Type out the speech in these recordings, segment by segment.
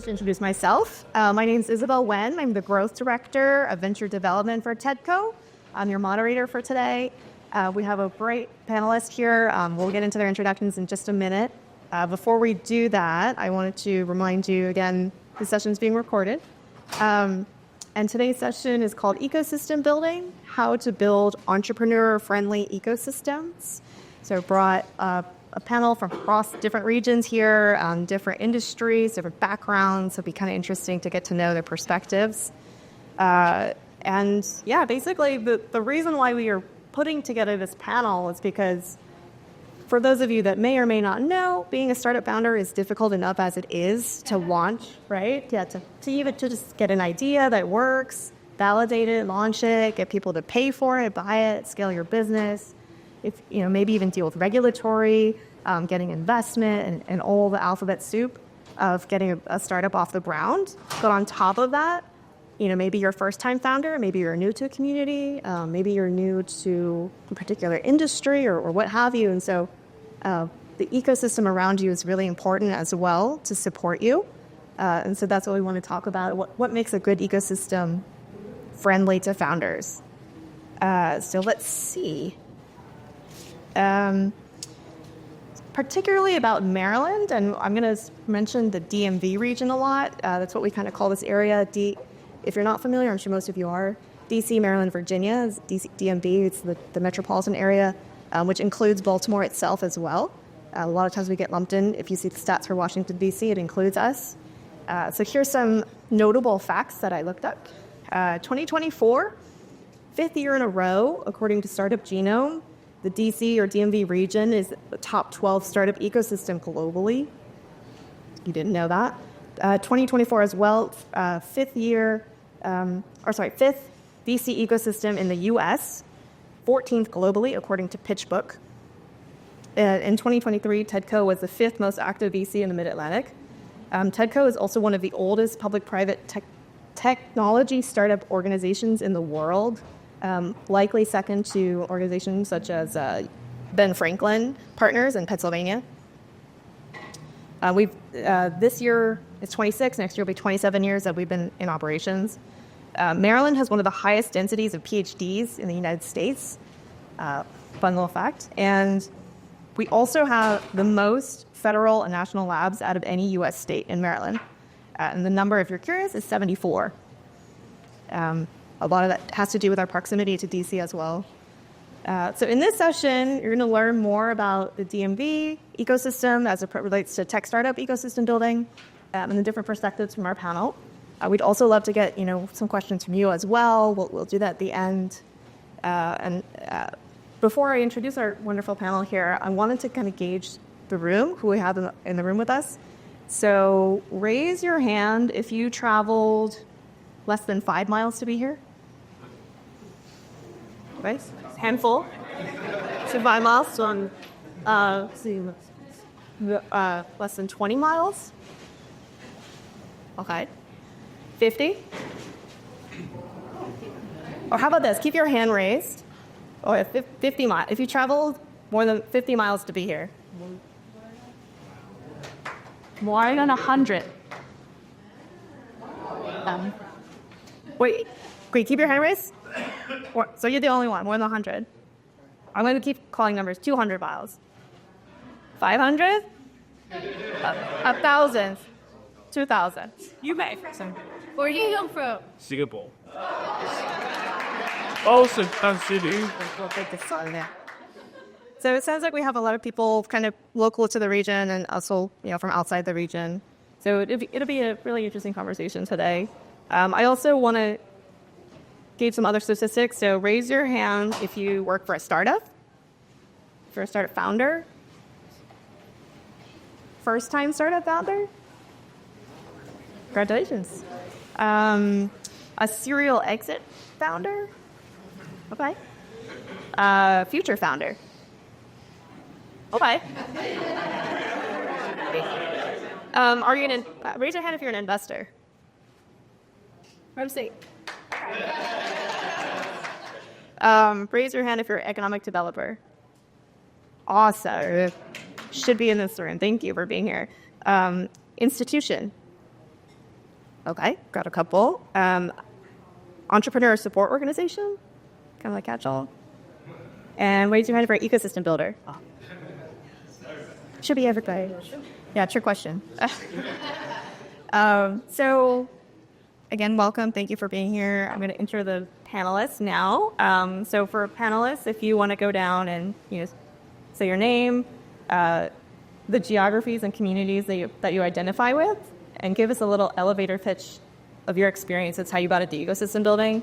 to introduce myself. My name is Isabel Wen. I'm the Growth Director of Venture Development for TEDCO. I'm your moderator for today. We have a great panelist here. We'll get into their introductions in just a minute. Before we do that, I wanted to remind you again, this session is being recorded. And today's session is called Ecosystem Building, How to Build Entrepreneur-Friendly Ecosystems. So I brought a panel from across different regions here, different industries, different backgrounds. So it'll be kind of interesting to get to know their perspectives. Basically the reason why we are putting together this panel is because for those of you that may or may not know, being a startup founder is difficult enough as it is to launch, right? Yeah, to just get an idea that works, validate it, launch it, get people to pay for it, buy it, scale your business. If maybe even deal with regulatory, getting investment, and all the alphabet soup of getting a startup off the ground. But on top of that, maybe you're a first-time founder, maybe you're new to a community, maybe you're new to a particular industry or what have you. And so the ecosystem around you is really important as well to support you. And so that's what we want to talk about. What makes a good ecosystem friendly to founders? So let's see. Particularly about Maryland, and I'm going to mention the DMV region a lot. That's what we kind of call this area. If you're not familiar, I'm sure most of you are, DC, Maryland, Virginia is DMV. It's the metropolitan area, which includes Baltimore itself as well. A lot of times we get lumped in. If you see the stats for Washington, D.C., it includes us. So here's some notable facts that I looked up. 2024, fifth year in a row, according to Startup Genome, the DC or DMV region is the top 12 startup ecosystem globally. You didn't know that. 2024 as well, fifth DC ecosystem in the US, 14th globally, according to PitchBook. In 2023, TEDCO was the fifth most active VC in the Mid-Atlantic. TEDCO is also one of the oldest public-private technology startup organizations in the world. Likely second to organizations such as Ben Franklin Partners in Pennsylvania. This year is 26, next year will be 27 years that we've been in operations. Maryland has one of the highest densities of PhDs in the United States. Fun little fact. And we also have the most federal and national labs out of any U.S. state in Maryland. And the number, if you're curious, is 74. A lot of that has to do with our proximity to DC as well. So in this session, you're going to learn more about the DMV ecosystem as it relates to tech startup ecosystem building and the different perspectives from our panel. We'd also love to get some questions from you as well. We'll do that at the end. Before I introduce our wonderful panel here, I wanted to kind of gauge the room, who we have in the room with us. So raise your hand if you traveled less than 5 miles to be here. Right? Handful. So 5 miles on less than 20 miles. Okay. 50? Or how about this? Keep your hand raised. Or 50 miles. If you traveled more than 50 miles to be here. More than 100. Wait, keep your hand raised. So you're the only one, more than 100. I'm going to keep calling numbers. 200 miles. 500? 1,000. 2,000. You may. Where are you come from? Singapore. Washington City. So it sounds like we have a lot of people kind of local to the region and also from outside the region. So it'll be a really interesting conversation today. I also want to gauge some other statistics. So raise your hand if you work for a startup, if you're a startup founder, first-time startup founder. Congratulations. A serial exit founder. Okay. Future founder. Okay. Are you raise your hand if you're an investor. I'm saying. Raise your hand if you're an economic developer. Awesome. Should be in this room. Thank you for being here. Institution. Okay, got a couple. Entrepreneur support organization, kind of like catch-all. And what is your hand for ecosystem builder? Oh. Should be everybody. Yeah, trick question. So, again, welcome. Thank you for being here. I'm going to intro the panelists now. So for panelists, if you want to go down and say your name, the geographies and communities that you identify with, and give us a little elevator pitch of your experience. It's how you got into ecosystem building.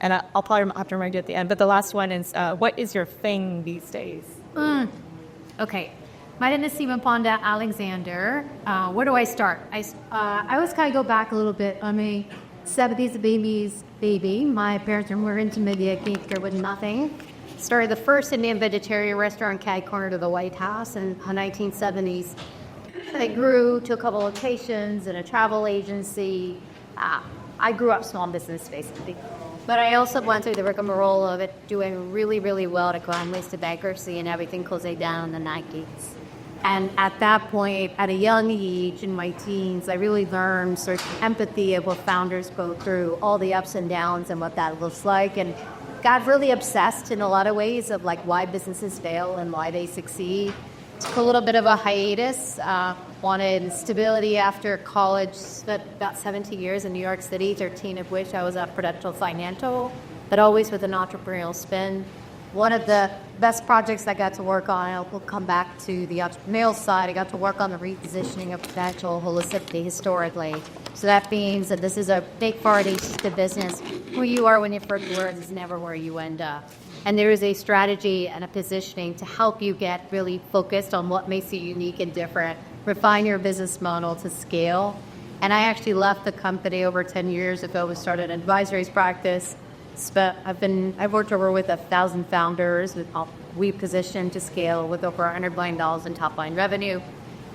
And I'll probably have to remind you at the end. But the last one is, what is your thing these days? Okay. My name is Seema Alexander. Where do I start? I always kind of go back a little bit. I'm a 70s baby. My parents were intermediate gangster with nothing. Started the first Indian vegetarian restaurant cat corner to the White House in the 1970s. I grew to a couple locations in a travel agency. I grew up small business, basically. But I also went through the rigmarole of it doing really, really well to ground lease to bankruptcy and everything closing down in the 90s. And at that point, at a young age in my teens, I really learned sort of empathy of what founders go through, all the ups and downs and what that looks like, and got really obsessed in a lot of ways of like why businesses fail and why they succeed. Took a little bit of a hiatus, wanted stability after college, spent about 17 years in New York City, 13 of which I was at Prudential Financial, but always with an entrepreneurial spin. One of the best projects I got to work on, we'll come back to the entrepreneurial side, I got to work on the repositioning of Prudential holistically, historically. So that means that this is a big part of the business. Who you are when you first learn is never where you end up. And there is a strategy and a positioning to help you get really focused on what makes you unique and different, refine your business model to scale. And I actually left the company over 10 years ago. We started an advisory practice. I've worked over with 1,000 founders. We positioned to scale with over $100 billion in top line revenue.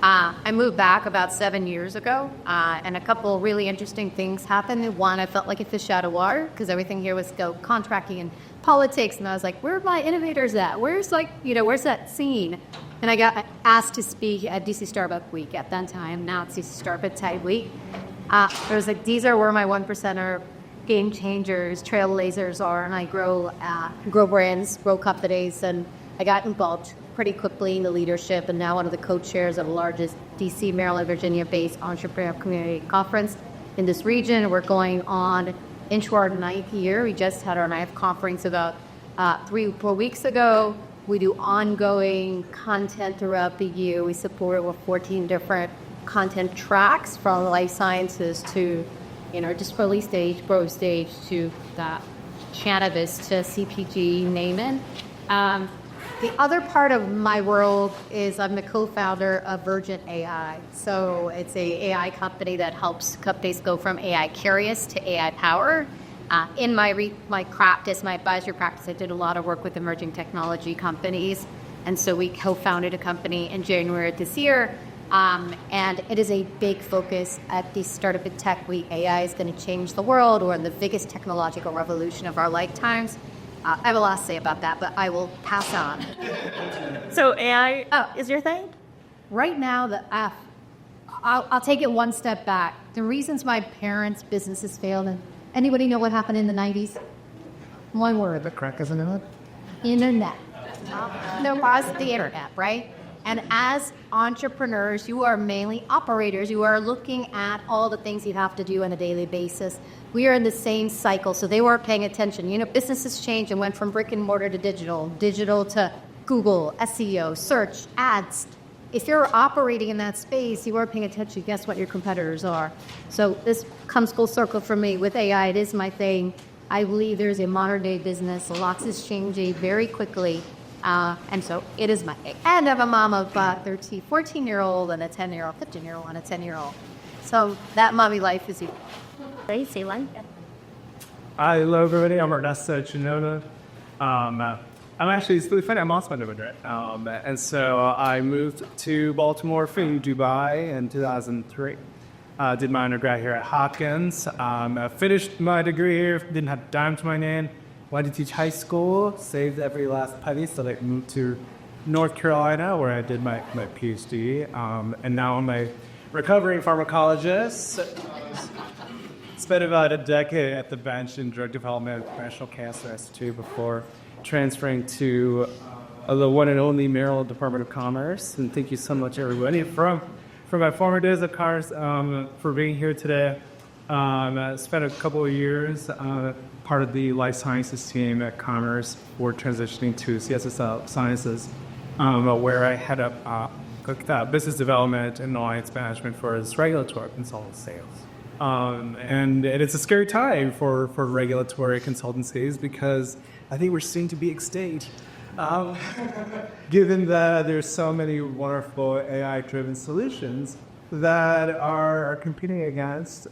I moved back about 7 years ago, and a couple really interesting things happened. One, I felt like a fish out of water because everything here was contracting and politics, and I was like, where are my innovators at? Where's that scene? And I got asked to speak at DC Startup Week at that time. Now it's DC Startup Tide Week. There was like, these are where my 1%er game changers, trailblazers are, and I grow brands, grow companies, and I got involved pretty quickly in the leadership, and now one of the co-chairs of the largest DC, Maryland, Virginia-based entrepreneur community conference in this region. We're going on into our 9th year. We just had our 9th conference about 3-4 weeks ago. We do ongoing content throughout the year. We support over 14 different content tracks from life sciences to, just early stage, growth stage to the cannabis to CPG, name it. The other part of my world is I'm the co-founder of Virgent AI. So it's a AI company that helps companies go from AI curious to AI power. In my practice, my advisory practice, I did a lot of work with emerging technology companies. And so we co-founded a company in January of this year. And it is a big focus at the Startup in Tech Week. AI is going to change the world. We're in the biggest technological revolution of our lifetimes. I have a lot to say about that, but I will pass on. So AI is your thing? Right now, I'll take it one step back. The reasons my parents' businesses failed, and anybody know what happened in the 90s? One word. The crack isn't it? Internet. There was the internet, right? And as entrepreneurs, you are mainly operators. You are looking at all the things you have to do on a daily basis. We are in the same cycle, so they weren't paying attention. Businesses changed and went from brick and mortar to digital to Google, SEO, search, ads. If you're operating in that space, you aren't paying attention. Guess what your competitors are? So this comes full circle for me. With AI, it is my thing. I believe there's a modern day business. Lots is changing very quickly. And so it is my thing. And I have a mom of 14-year-old and a 10-year-old, 15-year-old and a 10-year-old. So that mommy life is crazy. Hi, hello everybody. I'm Ernesto Chanona. It's really funny. I'm also an immigrant. And so I moved to Baltimore from Dubai in 2003. Did my undergrad here at Hopkins. Finished my degree here. Didn't have a dime to my name. Wanted to teach high school. Saved every last penny. So I moved to North Carolina where I did my PhD. And now I'm a recovering pharmacologist. spent about a decade at the bench in drug development at the National Cancer Institute before transferring to the one and only Maryland Department of Commerce. And thank you so much, everybody, from my former days at Commerce for being here today. I spent a couple of years part of the life sciences team at Commerce before transitioning to CSSi LifeSciences, where I head up business development and alliance management for its regulatory consultant sales. And it's a scary time for regulatory consultancies because I think we're soon to be extinct. Given that there's so many wonderful AI-driven solutions that are competing against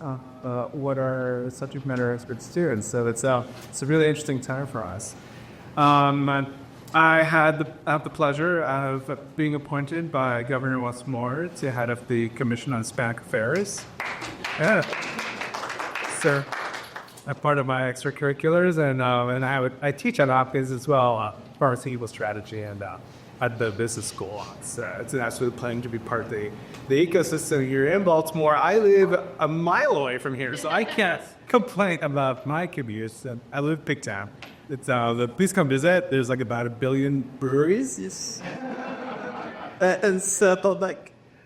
what our subject matter experts do. And so it's a really interesting time for us. I have the pleasure of being appointed by Governor Westmore to head up the Commission on SPAC Affairs. Yeah. So, part of my extracurriculars, and I teach at Hopkins as well, pharmaceutical strategy and at the business school. It's an absolute pleasure to be part of the ecosystem here in Baltimore. I live a mile away from here, so I can't complain about my commutes. I live big town. Please come visit. There's like about 1 billion breweries. Yes. And so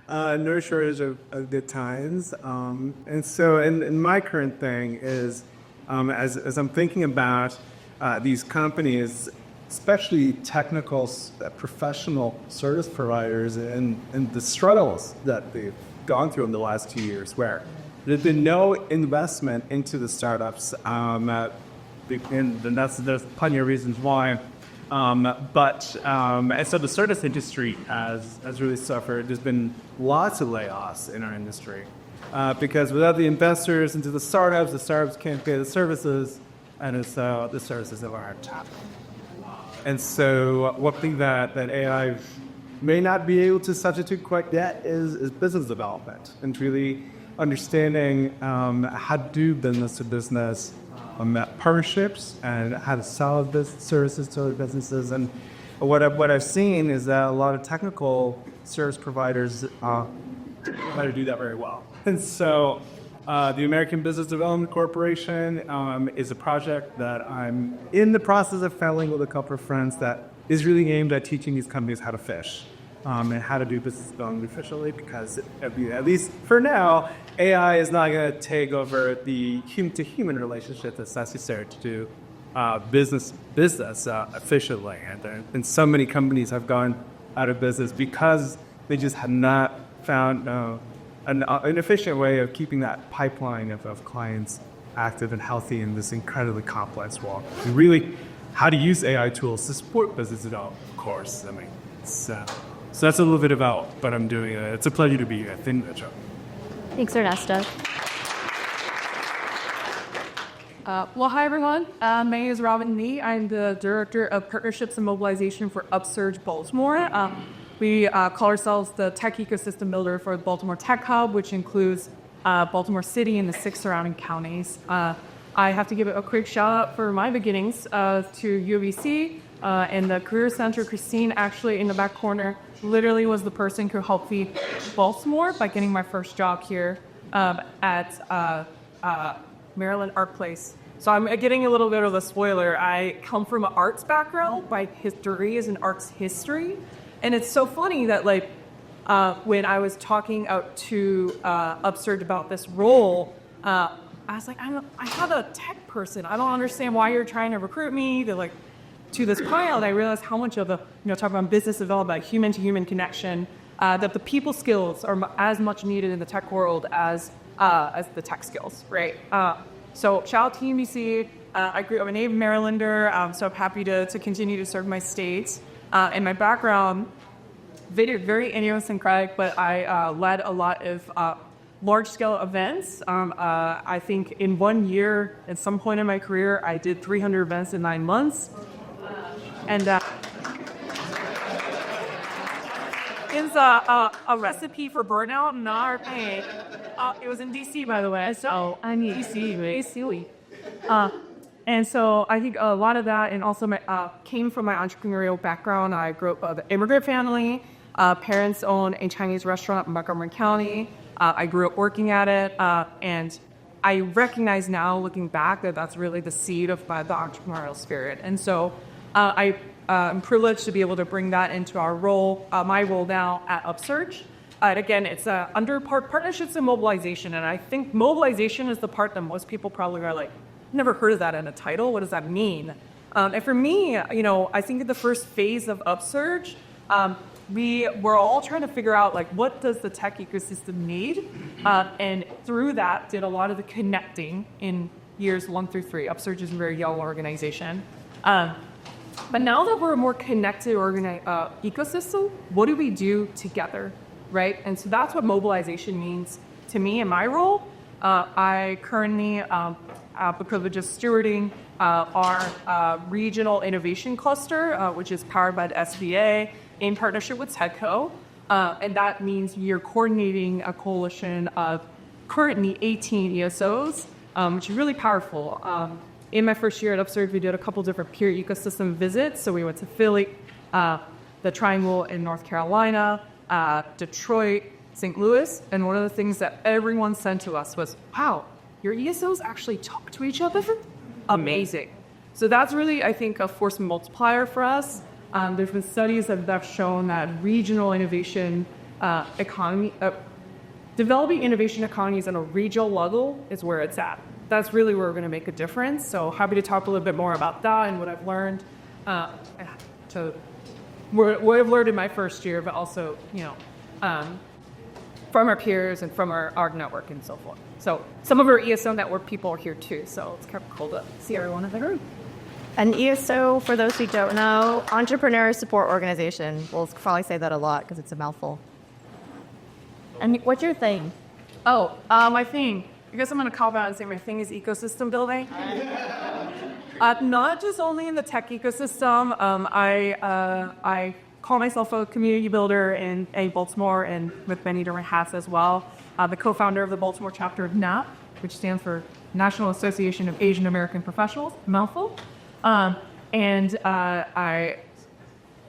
no shortage of good times. And so and my current thing is, as I'm thinking about these companies, especially technical, professional service providers, and the struggles that they've gone through in the last 2 years, where there's been no investment into the startups, and there's plenty of reasons why. And so the service industry has really suffered. There's been lots of layoffs in our industry because without the investors into the startups can't pay the services, and so the services are on top. And so one thing that AI may not be able to substitute quite yet is business development and really understanding how to do business-to-business partnerships and how to sell services to other businesses. And what I've seen is that a lot of technical service providers know how to do that very well. And so the American Business Development Corporation is a project that I'm in the process of filing with a couple of friends that is really aimed at teaching these companies how to fish and how to do business development efficiently, because at least for now, AI is not going to take over the human-to-human relationship that's necessary to do business efficiently. And so many companies have gone out of business because they just had not found an efficient way of keeping that pipeline of clients active and healthy in this incredibly complex world. And really, how to use AI tools to support business development, of course. I mean, so that's a little bit about what I'm doing. It's a pleasure to be here. Thank you. Thanks, Ernesto. Hi, everyone. My name is Robbin Lee. I'm the Director of Partnerships and Mobilization for UpSurge Baltimore. We call ourselves the tech ecosystem builder for the Baltimore Tech Hub, which includes Baltimore City and the 6 surrounding counties. I have to give a quick shout out for my beginnings to UBC and the Career Center. Christine, actually in the back corner, literally was the person who helped feed Baltimore by getting my first job here at Maryland Art Place. So I'm getting a little bit of a spoiler. I come from an arts background. My history is an arts history. And it's so funny that when I was talking out to UpSurge about this role, I was like, I'm not a tech person. I don't understand why you're trying to recruit me to this client. And I realized how much of talking about business development, human-to-human connection, that the people skills are as much needed in the tech world as the tech skills, right? So shout out to UBC. I grew up a native Marylander, so I'm happy to continue to serve my state. And my background, very idiosyncratic, but I led a lot of large-scale events. I think in 1 year, at some point in my career, I did 300 events in 9 months. And it's a recipe for burnout, not our pain. It was in D.C., by the way. So I'm D.C. And so I think a lot of that, and also came from my entrepreneurial background. I grew up in an immigrant family. Parents own a Chinese restaurant in Montgomery County. I grew up working at it, and I recognize now, looking back, that that's really the seed of the entrepreneurial spirit. And so I'm privileged to be able to bring that into our role, my role now at UpSurge. And again, it's under partnerships and mobilization. And I think mobilization is the part that most people probably are like, never heard of that in a title. What does that mean? And for me, I think in the first phase of UpSurge, we were all trying to figure out, like, what does the tech ecosystem need? And through that, did a lot of the connecting in years 1 through 3. UpSurge is a very young organization. But now that we're a more connected ecosystem, what do we do together, right? And so that's what mobilization means to me in my role. I currently have the privilege of stewarding our regional innovation cluster, which is powered by the SBA in partnership with TEDCO. And that means you're coordinating a coalition of currently 18 ESOs, which is really powerful. In my first year at UpSurge, we did a couple different peer ecosystem visits. So we went to Philly, the Triangle in North Carolina, Detroit, St. Louis. And one of the things that everyone said to us was, wow, your ESOs actually talk to each other? Amazing. So that's really, I think, a force multiplier for us. There's been studies that have shown that regional innovation economy, developing innovation economies on a regional level is where it's at. That's really where we're going to make a difference. So happy to talk a little bit more about that and what I've learned, what I've learned in my first year, but also, from our peers and from our network and so forth. So some of our ESO network people are here too. So it's kind of cool to see everyone in the room. An ESO, for those who don't know, Entrepreneur Support Organization. We'll probably say that a lot because it's a mouthful. And what's your thing? My thing. I guess I'm going to call out and say my thing is ecosystem building. Not just only in the tech ecosystem. I call myself a community builder in Baltimore and with many different hats as well. The co-founder of the Baltimore chapter of NAP, which stands for National Association of Asian American Professionals, mouthful. And I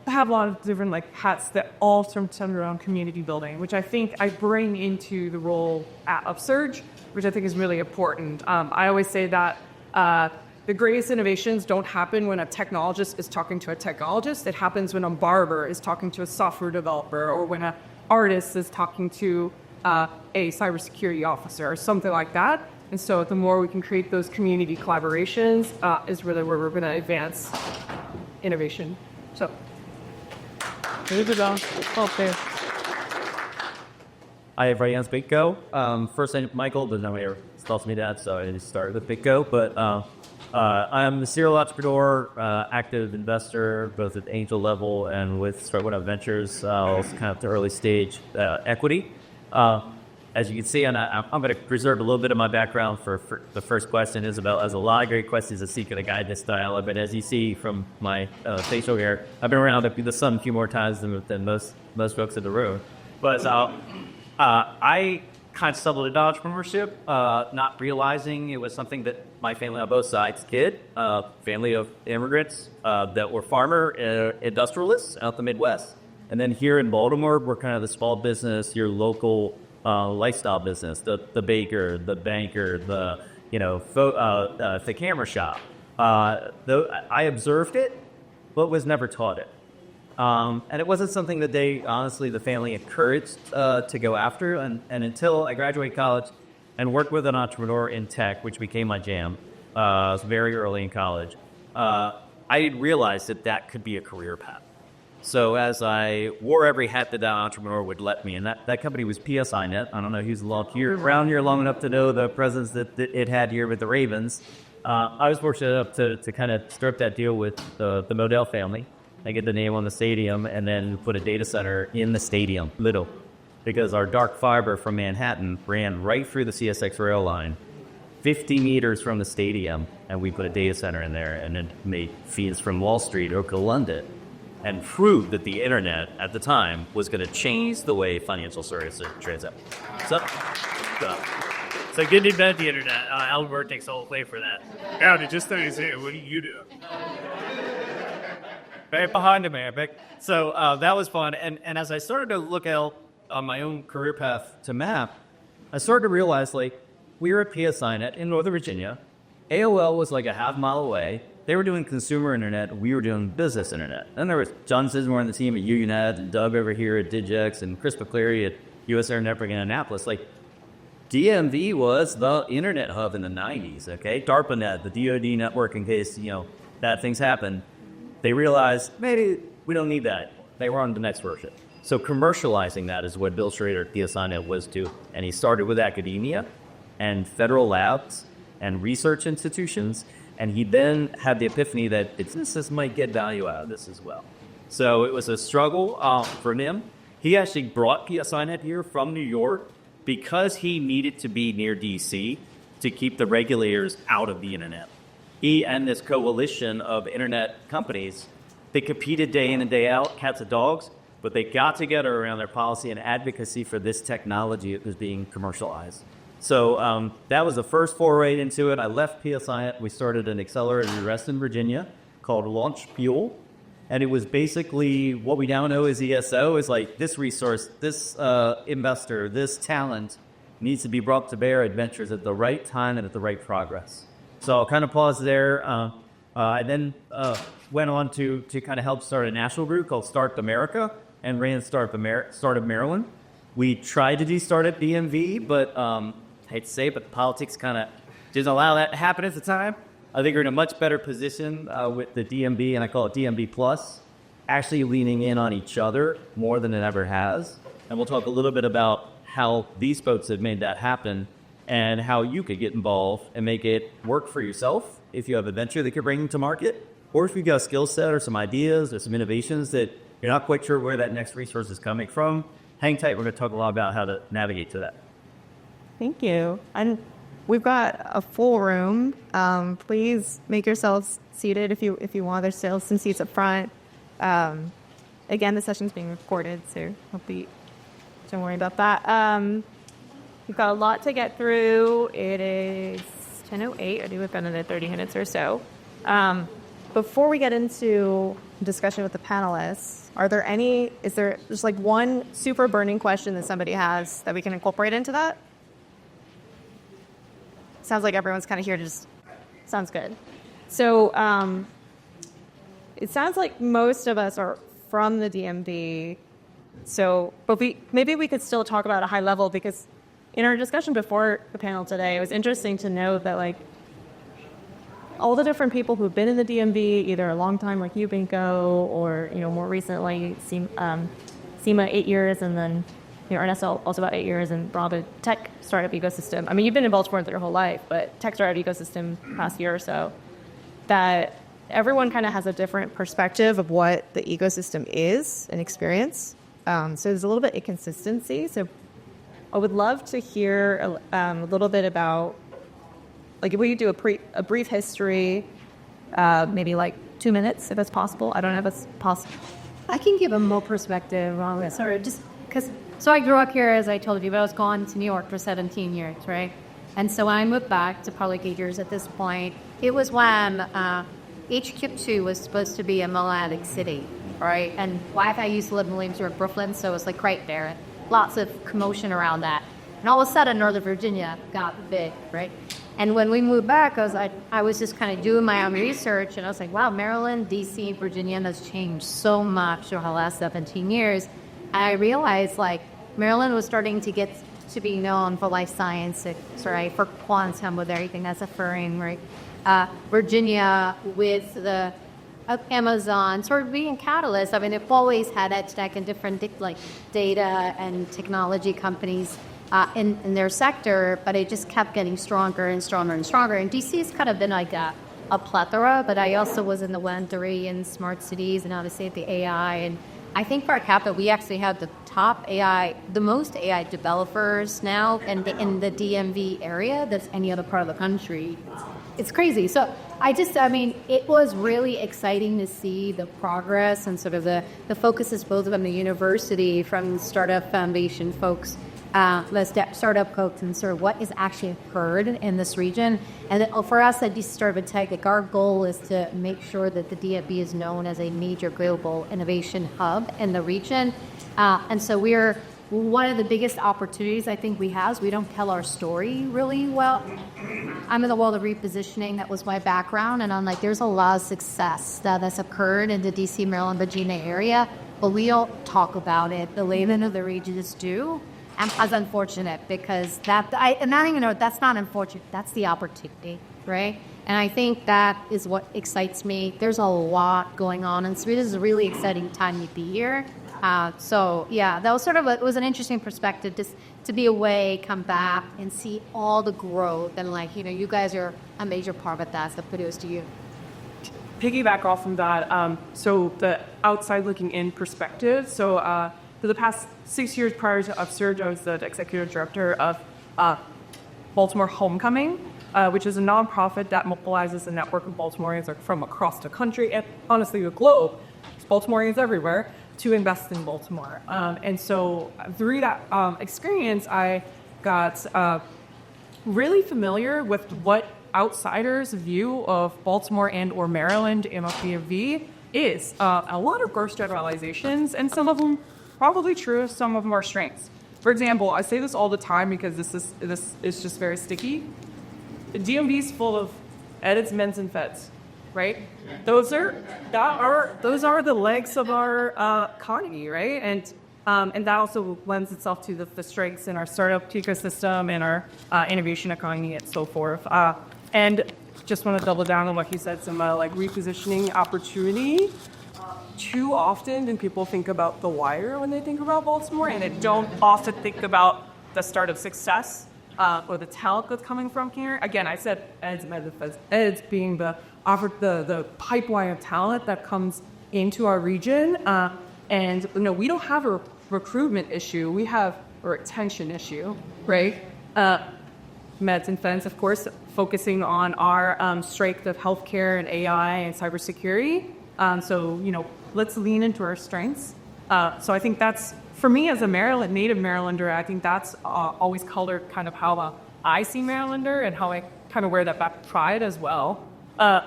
have a lot of different hats that all center around community building, which I think I bring into the role at UpSurge, which I think is really important. I always say that the greatest innovations don't happen when a technologist is talking to a technologist. It happens when a barber is talking to a software developer, or when an artist is talking to a cybersecurity officer or something like that. And so the more we can create those community collaborations is really where we're going to advance innovation. So, here's it on. I have Michael Binko. First name Michael, but nobody ever calls me that, so I just started with Binko. But I'm a serial entrepreneur, active investor, both at the angel level and with STRT1UP Ventures, also kind of the early stage equity. As you can see, and I'm going to preserve a little bit of my background for the first question. Isabel has a lot of great questions to seek to guide this dialogue, but as you see from my facial hair, I've been around the sun a few more times than most folks in the room. But I kind of stumbled into entrepreneurship, not realizing it was something that my family on both sides did. Family of immigrants that were farmer industrialists out the Midwest. And then here in Baltimore, we're kind of the small business, your local lifestyle business, the baker, the banker, the camera shop. Though I observed it, but was never taught it. And it wasn't something that the family encouraged to go after. And until I graduated college and worked with an entrepreneur in tech, which became my jam, I was very early in college, I didn't realize that could be a career path. So as I wore every hat that entrepreneur would let me, and that company was PSINet. I don't know who's around here long enough to know the presence that it had here with the Ravens. I was fortunate enough to kind of stir up that deal with the Modell family. I get the name on the stadium and then put a data center in the stadium, because our dark fiber from Manhattan ran right through the CSX rail line, 50 meters from the stadium, and we put a data center in there, and it made feeds from Wall Street or London, and proved that the internet at the time was going to change the way financial services transact. So good to invent the internet. Albert takes all the play for that. Howdy, just so you say, what do you do? Right behind him, Epic. So that was fun. And as I started to look out on my own career path to map, I started to realize, we were at PSINet in Northern Virginia. AOL was like a half mile away. They were doing consumer internet, we were doing business internet. And there was John Sismore on the team at UUNet, and Doug over here at Digex, and Chris McCleary at US Air Network in Annapolis. Like, DMV was the internet hub in the 90s, okay? DARPANet, the DoD network, in case, bad things happen. They realized, maybe we don't need that. They were on the next version. So commercializing that is what Bill Schrader at PSINet was to. And he started with academia and federal labs and research institutions. And he then had the epiphany that businesses might get value out of this as well. So it was a struggle for him. He actually brought PSINet here from New York because he needed to be near DC to keep the regulators out of the internet. He and this coalition of internet companies, they competed day in and day out, cats and dogs, but they got together around their policy and advocacy for this technology that was being commercialized. So that was the first foray into it. I left PSINet. We started an accelerator in Reston, Virginia called Launch Fuel. And it was basically what we now know as ESO is like this resource, this investor, this talent needs to be brought to bear at ventures at the right time and at the right progress. So I'll kind of pause there. I then went on to kind of help start a national group called Start America and ran Start Maryland. We tried to do Start at DMV, but I hate to say it, but politics kind of didn't allow that to happen at the time. I think we're in a much better position with the DMV, and I call it DMV Plus, actually leaning in on each other more than it ever has. And we'll talk a little bit about how these folks have made that happen and how you could get involved and make it work for yourself if you have a venture that you're bringing to market, or if you've got a skill set or some ideas or some innovations that you're not quite sure where that next resource is coming from. Hang tight. We're going to talk a lot about how to navigate to that. Thank you. And we've got a full room. Please make yourselves seated if you want. There's still some seats up front. Again, the session's being recorded, so don't worry about that. We've got a lot to get through. It is 10:08. I think we've got another 30 minutes or so. Before we get into discussion with the panelists, is there just like one super burning question that somebody has that we can incorporate into that? Sounds like everyone's kind of here to sounds good. So it sounds like most of us are from the DMV. So, but maybe we could still talk about a high level, because in our discussion before the panel today, it was interesting to know that like all the different people who've been in the DMV, either a long time like you, Binko, or more recently, Seema 8 years, and then Ernesto also about 8 years, and Robbin, tech startup ecosystem. I mean, you've been in Baltimore your whole life, but tech startup ecosystem past year or so, that everyone kind of has a different perspective of what the ecosystem is and experience. So there's a little bit of inconsistency. So I would love to hear a little bit about, like, if we do a brief history, maybe like 2 minutes, if that's possible. I don't know if it's possible. I can give a more perspective on this. Sorry, just because. So I grew up here, as I told you, but I was gone to New York for 17 years, right? And so when I moved back to probably 8 years at this point, it was when HQ2 was supposed to be a Atlantic city, right? And I used to live in Williamsburg, Brooklyn, so it was like right there. Lots of commotion around that. And all of a sudden, Northern Virginia got big, right? And when we moved back, I was just kind of doing my own research, and I was like, wow, Maryland, DC, Virginia has changed so much over the last 17 years. And I realized, like, Maryland was starting to get to be known for life sciences, right? For quantum with everything that's occurring, right? Virginia with the Amazon sort of being catalyst. I mean, they've always had EdTech and different like data and technology companies in their sector, but it just kept getting stronger and stronger and stronger. And DC's kind of been like a plethora, but I also was in the Web3 and smart cities and obviously the AI. And I think per capita, we actually have the most AI developers now in the DMV area that's any other part of the country. It's crazy. So it was really exciting to see the progress and sort of the focuses both from the university, from startup foundation folks, the startup folks, and sort of what is actually occurred in this region. And for us at DC Startup Tech, like our goal is to make sure that the DMV is known as a major global innovation hub in the region. And so we're one of the biggest opportunities I think we have is we don't tell our story really well. I'm in the world of repositioning. That was my background. And I'm like, there's a lot of success that's occurred in the DC, Maryland, Virginia area, but we don't talk about it. The laymen of the regions do. And that's unfortunate because that's not unfortunate. That's the opportunity, right? And I think that is what excites me. There's a lot going on, and so this is a really exciting time to be here. So yeah, that was it was an interesting perspective just to be away, come back, and see all the growth. And you guys are a major part of that. So kudos to you. Piggyback off from that, so the outside looking in perspective. So for the past 6 years prior to UpSurge, I was the executive director of Baltimore Homecoming, which is a nonprofit that mobilizes a network of Baltimoreans from across the country and honestly the globe, Baltimoreans everywhere, to invest in Baltimore. And so through that experience, I got really familiar with what outsiders' view of Baltimore and or Maryland and PFV is. A lot of gross generalizations, and some of them probably true, some of them are strengths. For example, I say this all the time because this is just very sticky. The DMV is full of edits, meds, and feds, right? Those are the legs of our economy, right? And that also lends itself to the strengths in our startup ecosystem and our innovation economy and so forth. And just want to double down on what he said, some repositioning opportunity. Too often do people think about the wire when they think about Baltimore, and they don't often think about the startup success or the talent that's coming from here. Again, I said eds being the pipeline of talent that comes into our region. And we don't have a recruitment issue. We have a retention issue, right? Meds and feds, of course, focusing on our strength of healthcare and AI and cybersecurity. So, let's lean into our strengths. So I think that's, for me as a native Marylander, I think that's always colored kind of how I see Marylander and how I kind of wear that back pride as well. And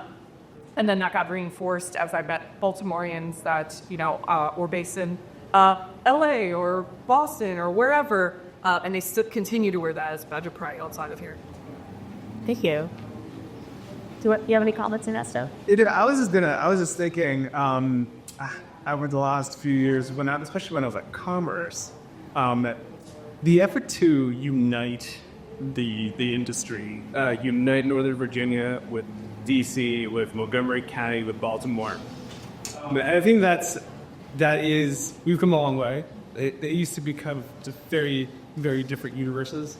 then that got reinforced as I met Baltimoreans that, were based in LA or Boston or wherever, and they still continue to wear that as a badge of pride outside of here. Thank you. Do you have any comments, Ernesto? I was just thinking, over the last few years, especially when I was at Commerce, the effort to unite the industry, unite Northern Virginia with DC, with Montgomery County, with Baltimore. I think we've come a long way. It used to become just very, very different universes.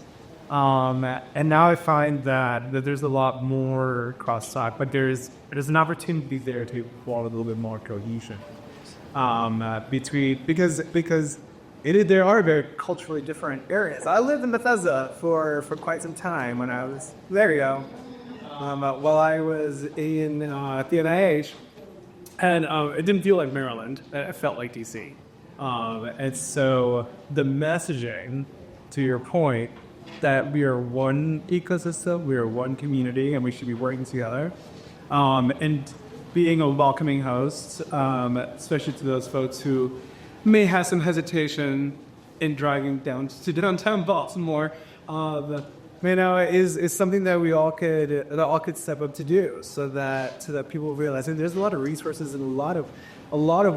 And now I find that there's a lot more cross-talk, but there's an opportunity there to form a little bit more cohesion because there are very culturally different areas. I lived in Bethesda for quite some time when I was while I was in at the NIH, and it didn't feel like Maryland. It felt like DC. And so the messaging, to your point, that we are one ecosystem, we are one community, and we should be working together. And being a welcoming host, especially to those folks who may have some hesitation in driving down to downtown Baltimore, is something that we all could step up to do, so that people realize. And there's a lot of resources and a lot of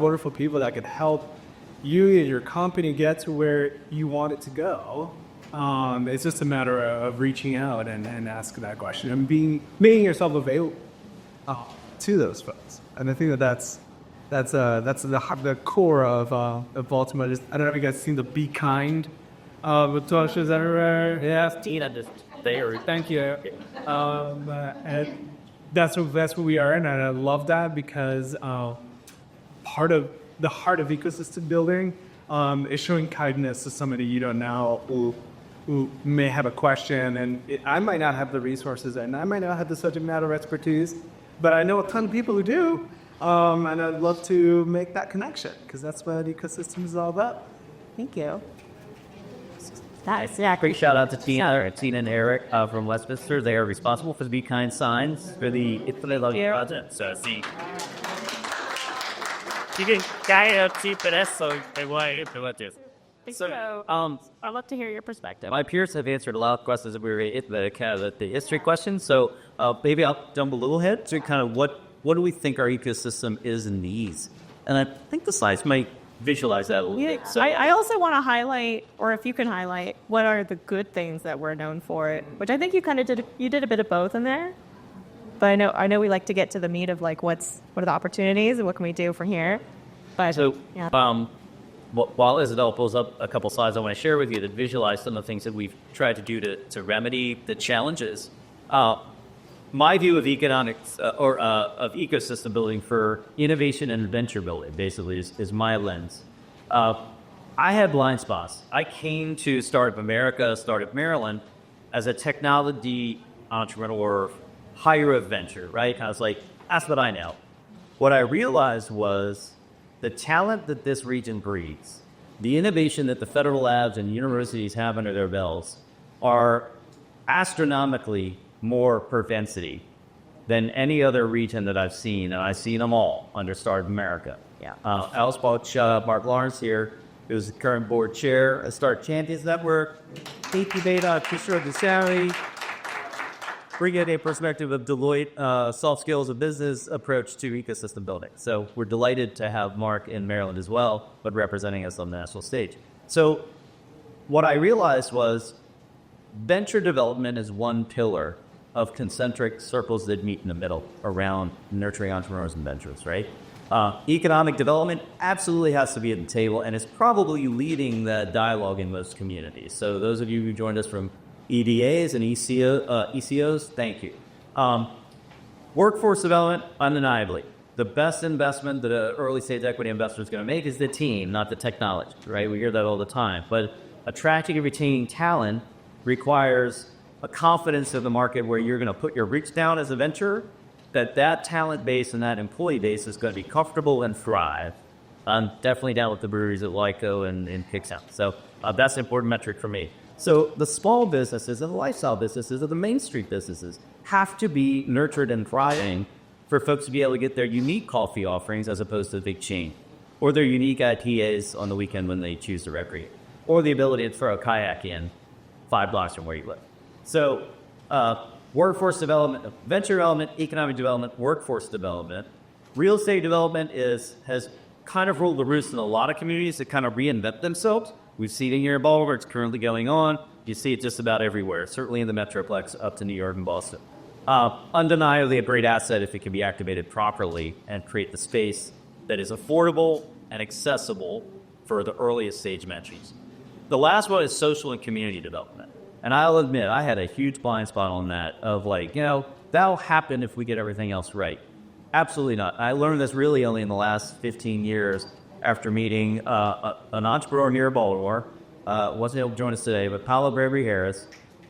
wonderful people that could help you and your company get to where you want it to go. It's just a matter of reaching out and asking that question and making yourself available to those folks. And I think that's the core of Baltimore. I don't know if you guys seen the Be Kind with Toshas everywhere. Yes, Tina just there. Thank you. And that's what we are, and I love that because part of the heart of ecosystem building is showing kindness to somebody you don't know who may have a question, and I might not have the resources, and I might not have the subject matter expertise, but I know a ton of people who do, and I'd love to make that connection, because that's what ecosystem is all about. Thank you. Great shout out to Tina and Eric from Westminster. They are responsible for the Be Kind signs for the project. So sì. Sì, per adesso So, I'd love to hear your perspective. my peers have answered a lot of questions that we were at the history questions. So maybe I'll jump a little ahead to kind of what do we think our ecosystem is and needs. And I think the slides might visualize that a little bit. So I also want to highlight, or if you can highlight, what are the good things that we're known for, which I think you kind of did. You did a bit of both in there. But I know we like to get to the meat of like what are the opportunities and what can we do from here. But So, yeah. while Isabel pulls up a couple slides, I want to share with you that visualize some of the things that we've tried to do to remedy the challenges. My view of economics of ecosystem building for innovation and venture building basically is my lens. I had blind spots. I came to Startup America, Startup Maryland, as a technology entrepreneur, higher of venture, right? I was like, that's what I know. What I realized was the talent that this region breeds, the innovation that the federal labs and universities have under their belts are astronomically more per density than any other region that I've seen, and I've seen them all under Startup America. Yeah. Alice Balch, Mark Lawrence here, who's the current board chair of Start Champions Network, Katie Beta, Kishore Desari, bringing a perspective of Deloitte soft skills of business approach to ecosystem building. So we're delighted to have Mark in Maryland as well, but representing us on the national stage. So what I realized was venture development is one pillar of concentric circles that meet in the middle around nurturing entrepreneurs and ventures, right? Economic development absolutely has to be at the table, and it's probably leading the dialogue in most communities. So those of you who joined us from EDAs and ECOs, thank you. Workforce development, undeniably. The best investment that an early stage equity investor is going to make is the team, not the technology, right? We hear that all the time. But attracting and retaining talent requires a confidence of the market where you're going to put your roots down as a venture, that talent base and that employee base is going to be comfortable and thrive. I'm definitely down with the breweries at Lyco and Kicksound. So that's an important metric for me. So the small businesses and the lifestyle businesses and the Main Street businesses have to be nurtured and thriving for folks to be able to get their unique coffee offerings as opposed to the big chain, or their unique IPAs on the weekend when they choose to recreate, or the ability to throw a kayak in 5 blocks from where you live. So workforce development, venture development, economic development, workforce development. Real estate development has kind of ruled the roost in a lot of communities that kind of reinvent themselves. We've seen it here in Baltimore. It's currently going on. You see it just about everywhere, certainly in the Metroplex up to New York and Boston. Undeniably a great asset if it can be activated properly and create the space that is affordable and accessible for the earliest stage ventures. The last one is social and community development. And I'll admit, I had a huge blind spot on that of like, that'll happen if we get everything else right. Absolutely not. I learned this really only in the last 15 years after meeting an entrepreneur here in Baltimore, wasn't able to join us today, but Paolo Bravery Harris,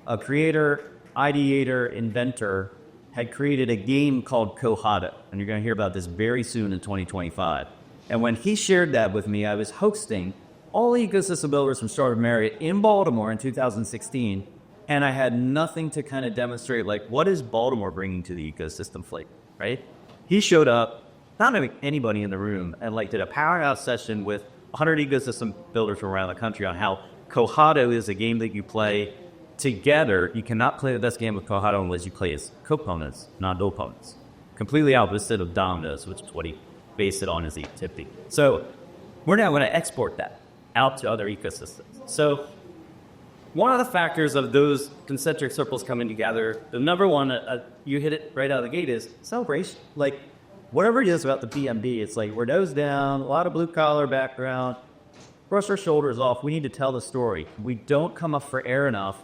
a creator, ideator, inventor, had created a game called Kohada. And you're going to hear about this very soon in 2025. And when he shared that with me, I was hosting all ecosystem builders from Startup America in Baltimore in 2016, and I had nothing to kind of demonstrate, like, what is Baltimore bringing to the ecosystem fleet, right? He showed up, not having anybody in the room, and like did a powerhouse session with 100 ecosystem builders from around the country on how Kohado is a game that you play together. You cannot play the best game of Kohado unless you play as components, not opponents. Completely opposite of dominoes, which is what he based it on as the activity. So we're now going to export that out to other ecosystems. So one of the factors of those concentric circles coming together, the number one, you hit it right out of the gate, is celebration. Like, whatever it is about the PMD, it's like we're nose down, a lot of blue-collar background, brush our shoulders off. We need to tell the story. We don't come up for air enough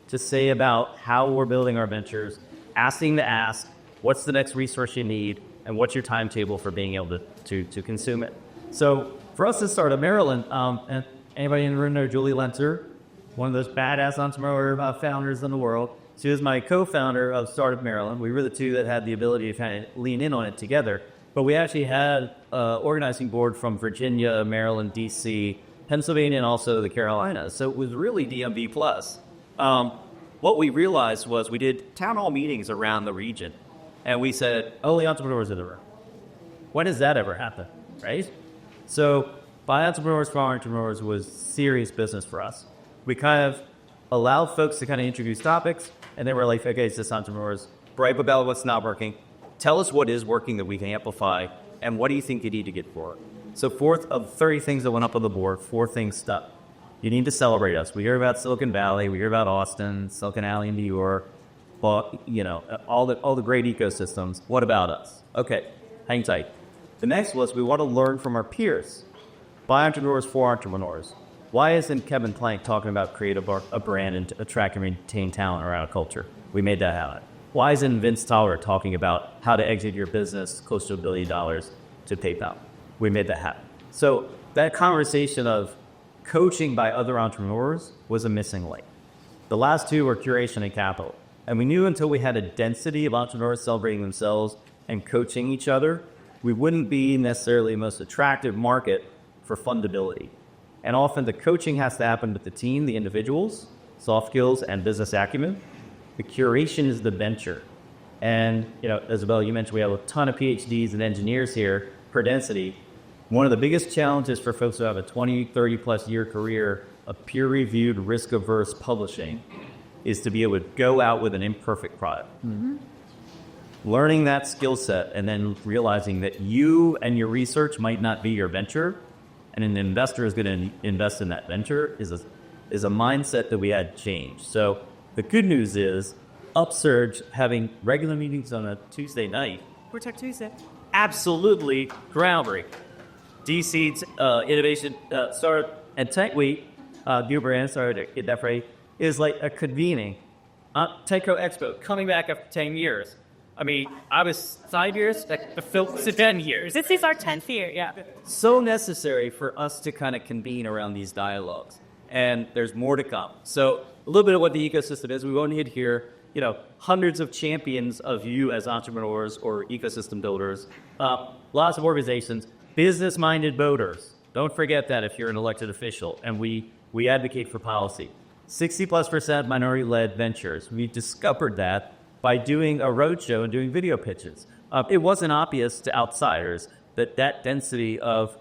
to say about how we're building our ventures, asking to ask, what's the next resource you need, and what's your timetable for being able to consume it. So for us to start at Maryland, and anybody in the room know Julie Lentzer, one of those badass entrepreneur founders in the world. She was my co-founder of Startup Maryland. We were the two that had the ability to kind of lean in on it together. But we actually had an organizing board from Virginia, Maryland, D.C., Pennsylvania, and also the Carolinas. So it was really DMV plus. What we realized was we did town hall meetings around the region. And we said, only entrepreneurs in the room. When does that ever happen, right? So by entrepreneurs for entrepreneurs was serious business for us. We kind of allowed folks to kind of introduce topics, and then we're like, okay, it's just entrepreneurs. Bribe about what's not working. Tell us what is working that we can amplify, and what do you think you need to get for it? So 4 of 30 things that went up on the board, 4 things stuck. You need to celebrate us. We hear about Silicon Valley, we hear about Austin, Silicon Alley in New York, but, you know, all the great ecosystems. What about us? Okay, hang tight. The next was we want to learn from our peers. By entrepreneurs for entrepreneurs. Why isn't Kevin Plank talking about create a brand and attract and retain talent around a culture? We made that happen. Why isn't Vince Toller talking about how to exit your business close to $1 billion to PayPal? We made that happen. So that conversation of coaching by other entrepreneurs was a missing link. The last 2 were curation and capital. And we knew until we had a density of entrepreneurs celebrating themselves and coaching each other, we wouldn't be necessarily the most attractive market for fundability. And often the coaching has to happen with the team, the individuals, soft skills, and business acumen. The curation is the venture. And, you know, Isabel, you mentioned we have a ton of PhDs and engineers here per density. One of the biggest challenges for folks who have a 20, 30 plus year career of peer-reviewed, risk-averse publishing is to be able to go out with an imperfect product. Mm-hmm. Learning that skill set and then realizing that you and your research might not be your venture, and an investor is going to invest in that venture is a mindset that we had changed. So the good news is UpSurge having regular meetings on a Tuesday night. We're Tech Tuesday. Absolutely groundbreaking. DC's innovation startup and Tech Week, new brand, sorry to get that phrase, is like a convening. Techco Expo coming back after 10 years. I mean, I was 5 years, the Phil's 10 years. This is our 10th year, yeah. So necessary for us to kind of convene around these dialogues. And there's more to come. So a little bit of what the ecosystem is. We won't need here, you know, hundreds of champions of you as entrepreneurs or ecosystem builders. Lots of organizations, business-minded voters. Don't forget that if you're an elected official. And we advocate for policy. 60+% minority-led ventures. We discovered that by doing a roadshow and doing video pitches. It wasn't obvious to outsiders that density of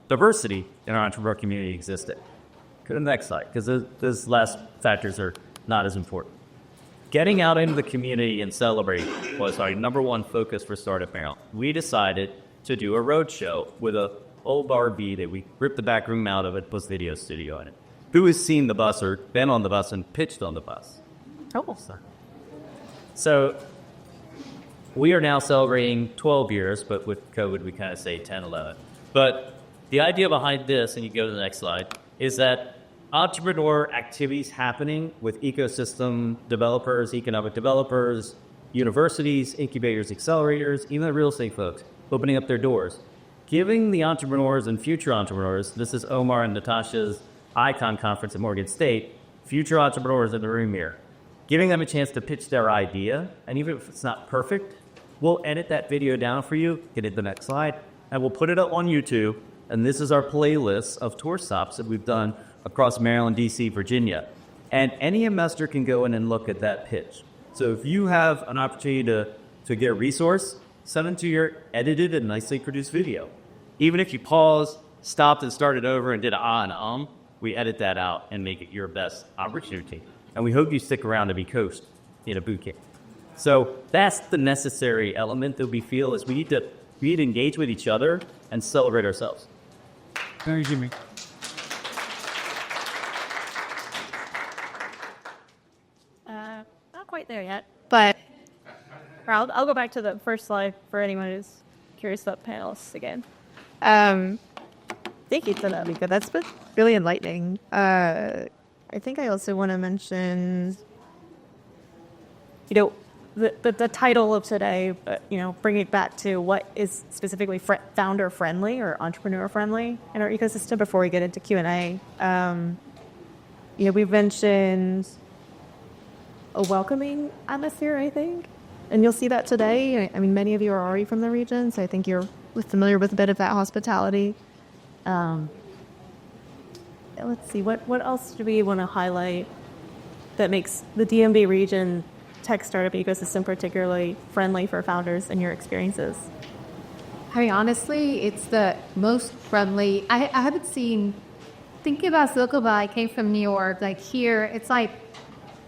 diversity in our entrepreneur community existed. Go to the next slide, because those last factors are not as important. Getting out into the community and celebrating was our number 1 focus for Startup Maryland. We decided to do a roadshow with an old RV that we ripped the back room out of it, plus video studio in it. Who has seen the bus or been on the bus and pitched on the bus? Oh. So we are now celebrating 12 years, but with COVID, we kind of say 10, 11. But the idea behind this, and you go to the next slide, is that entrepreneur activities happening with ecosystem developers, economic developers, universities, incubators, accelerators, even the real estate folks, opening up their doors. Giving the entrepreneurs and future entrepreneurs, this is Omar and Natasha's Icon Conference at Morgan State, future entrepreneurs in the room here. Giving them a chance to pitch their idea, and even if it's not perfect, we'll edit that video down for you, get it to the next slide, and we'll put it up on YouTube. And this is our playlist of tour stops that we've done across Maryland, DC, Virginia. And any investor can go in and look at that pitch. So if you have an opportunity to get a resource, send it to your edited and nicely produced video. Even if you paused, stopped, and started over and did an we edit that out and make it your best opportunity. And we hope you stick around to be coached in a boot camp. So that's the necessary element that we feel is we need to engage with each other and celebrate ourselves. Thank you, Jimmy. Not quite there yet, but I'll go back to the first slide for anyone who's curious about panelists again. Thank you to Mika. That's been really enlightening. I think I also want to mention, the title of today, bring it back to what is specifically founder-friendly or entrepreneur-friendly in our ecosystem before we get into Q&A. We've mentioned a welcoming atmosphere, I think, and you'll see that today. I mean, many of you are already from the region, so I think you're familiar with a bit of that hospitality. Let's see, what else do we want to highlight that makes the DMV region tech startup ecosystem particularly friendly for founders in your experiences? I mean, honestly, it's the most friendly. I haven't seen, thinking about Silicon Valley, I came from New York, like here, it's like,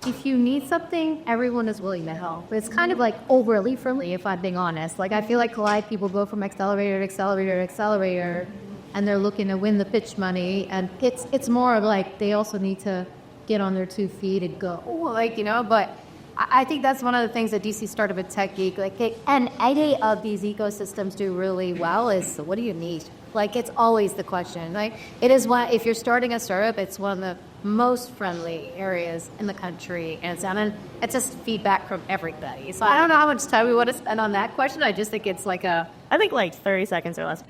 if you need something, everyone is willing to help. It's kind of like overly friendly, if I'm being honest. Like, I feel like a lot of people go from accelerator to accelerator to accelerator, and they're looking to win the pitch money, and it's more of like, they also need to get on their 2 feet and go, like, you know, but I think that's one of the things that DC started with Tech Geek. Like, and any of these ecosystems do really well is, so what do you need? Like, it's always the question. Like, it is one, if you're starting a startup, it's one of the most friendly areas in the country. And it's just feedback from everybody. So I don't know how much time we want to spend on that question. I just think it's like I think like 30 seconds or less.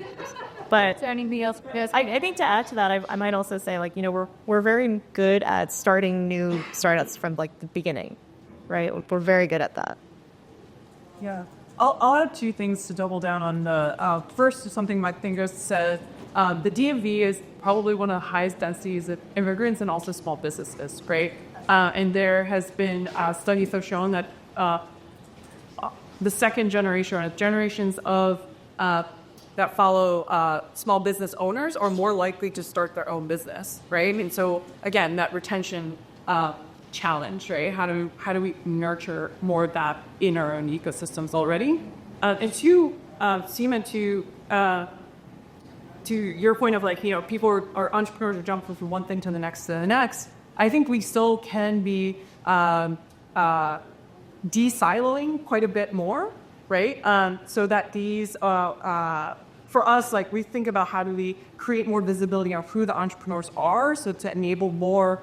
But is there anything else? I think to add to that, I might also say, like, you know, we're very good at starting new startups from like the beginning, right? We're very good at that. Yeah. I'll add 2 things to double down on the first is something Mike Binko said. The DMV is probably one of the highest densities of immigrants and also small businesses, right? And there has been studies have shown that the second generation or generations of that follow small business owners are more likely to start their own business, right? And so again, that retention challenge, right? How do we nurture more of that in our own ecosystems already? And 2, Seema, to your point of like, you know, people are entrepreneurs are jumping from one thing to the next to the next. I think we still can be de-siloing quite a bit more, right? So that these, for us, like we think about how do we create more visibility on who the entrepreneurs are, so to enable more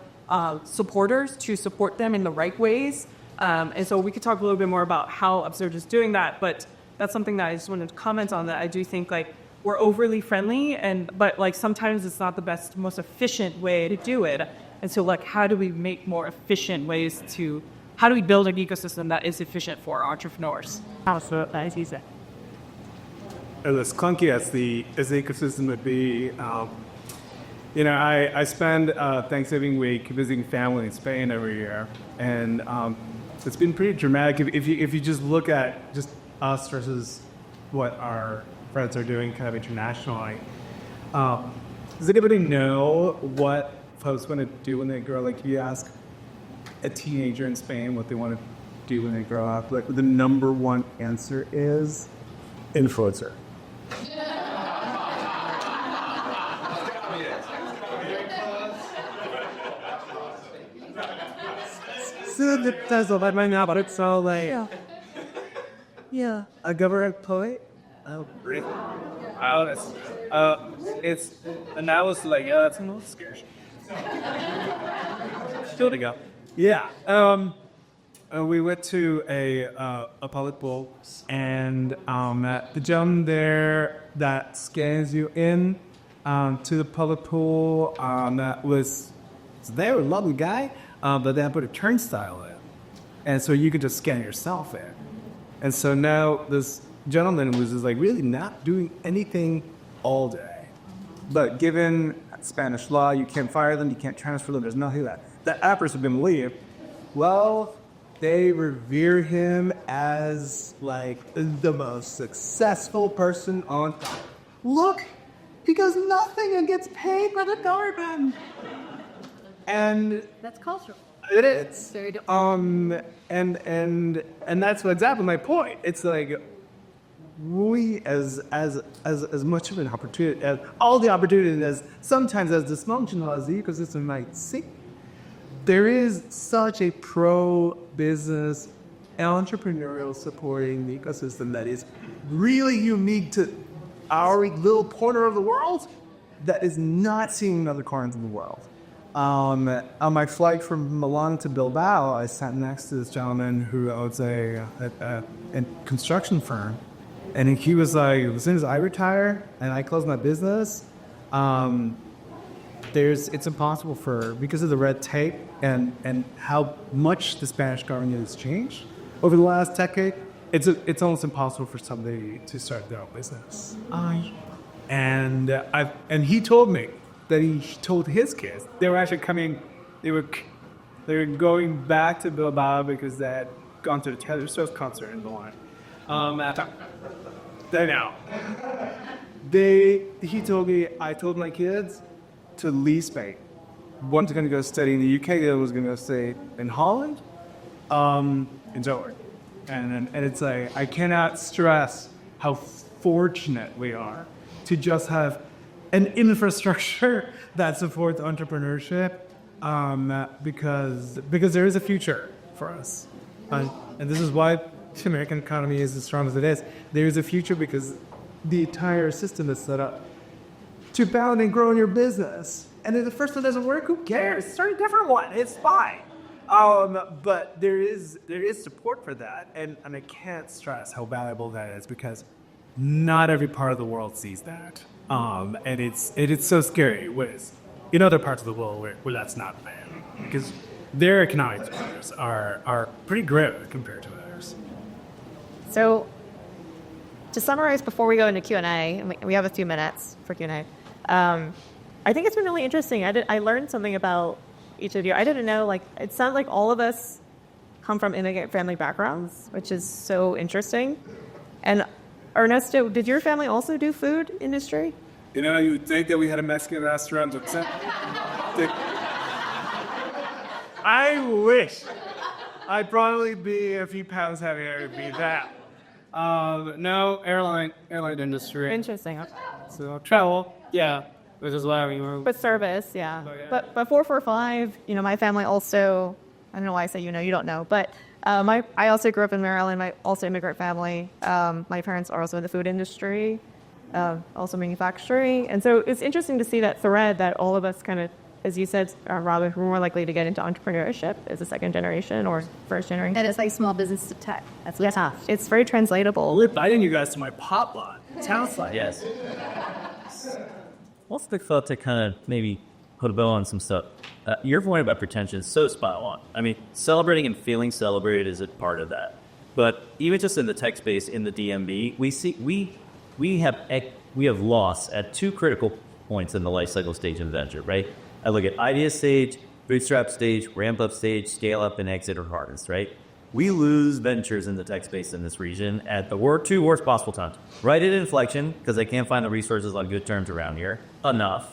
supporters to support them in the right ways. And so we could talk a little bit more about how UpSurge is doing that, but that's something that I just wanted to comment on, that I do think like we're overly friendly, but like sometimes it's not the best, most efficient way to do it. And so like, how do we make more efficient ways how do we build an ecosystem that is efficient for entrepreneurs? As clunky as the ecosystem would be, you know, I spend Thanksgiving week visiting family in Spain every year, and it's been pretty dramatic. If you just look at just us versus what our friends are doing kind of internationally, does anybody know what folks want to do when they grow? Like, if you ask a teenager in Spain what they want to do when they grow up, like the number one answer is influencer. So that's all right now, but it's all like, yeah, a government poet. Oh, great. It's, and I was like, yeah, that's a little scary. Still to go. Yeah. We went to a public pool, and the gentleman there that scans you in to the public pool, that was there, a lovely guy, but then I put a turnstile in, and so you could just scan yourself in. And so now this gentleman was just like really not doing anything all day, but given Spanish law, you can't fire them, you can't transfer them, there's nothing like that. That appers have been leave. Well, they revere him as like the most successful person on. Look, he does nothing and gets paid by the government. And That's cultural. it is. Very And that's exactly my point. It's like we as much of an opportunity as all the opportunity as sometimes as dysfunctional as the ecosystem might seem, there is such a pro-business, entrepreneurial supporting ecosystem that is really unique to our little corner of the world that is not seen in other corners of the world. On my flight from Milan to Bilbao, I sat next to this gentleman who owns a construction firm. And he was like, as soon as I retire and I close my business, it's impossible because of the red tape and how much the Spanish government has changed over the last decade. It's almost impossible for somebody to start their own business. And he told me that he told his kids they were actually coming. They were going back to Bilbao because they had gone to the Taylor Swift concert in Milan. I know. He told me, I told my kids to leave Spain. One's going to go study in the UK, the other was going to go stay in Holland, in Zoe. And it's like, I cannot stress how fortunate we are to just have an infrastructure that supports entrepreneurship, because there is a future for us. And this is why the American economy is as strong as it is. There is a future because the entire system is set up to bound and grow in your business. And if the first one doesn't work, who cares? Start a different one. It's fine. But there is support for that, and I can't stress how valuable that is because not every part of the world sees that, and it's so scary in other parts of the world where that's not there because their economic drivers are pretty grim compared to ours. So, to summarize before we go into Q&A, we have a few minutes for Q&A. I think it's been really interesting. I learned something about each of you. I didn't know, it sounds like all of us come from immigrant family backgrounds, which is so interesting. And Ernesto, did your family also do food industry? You know, you would think that we had a Mexican restaurant. I wish. I'd probably be a few pounds heavier to be that. No, airline industry. Interesting. Okay. So travel, yeah. Which is why we were. But service, yeah. Oh, yeah. But 445, my family also, I don't know why I say you don't know, but I also grew up in Maryland, also immigrant family. My parents are also in the food industry, also manufacturing. And so it's interesting to see that thread that all of us kind of, as you said, Robbin, we're more likely to get into entrepreneurship as a second generation or first generation. And it's like small business to tech. That's tough. It's very translatable. We're inviting you guys to my potluck. Sounds like. Yes. Also, the thought to kind of maybe put a bow on some stuff. Your point about pretension is so spot on. I mean, celebrating and feeling celebrated is a part of that. But even just in the tech space, in the DMV, we have loss at two critical points in the life cycle stage of the venture, right? I look at idea stage, bootstrap stage, ramp up stage, scale up, and exit or harvest, right? We lose ventures in the tech space in this region at the two worst possible times. Right at inflection, because they can't find the resources on good terms around here, enough.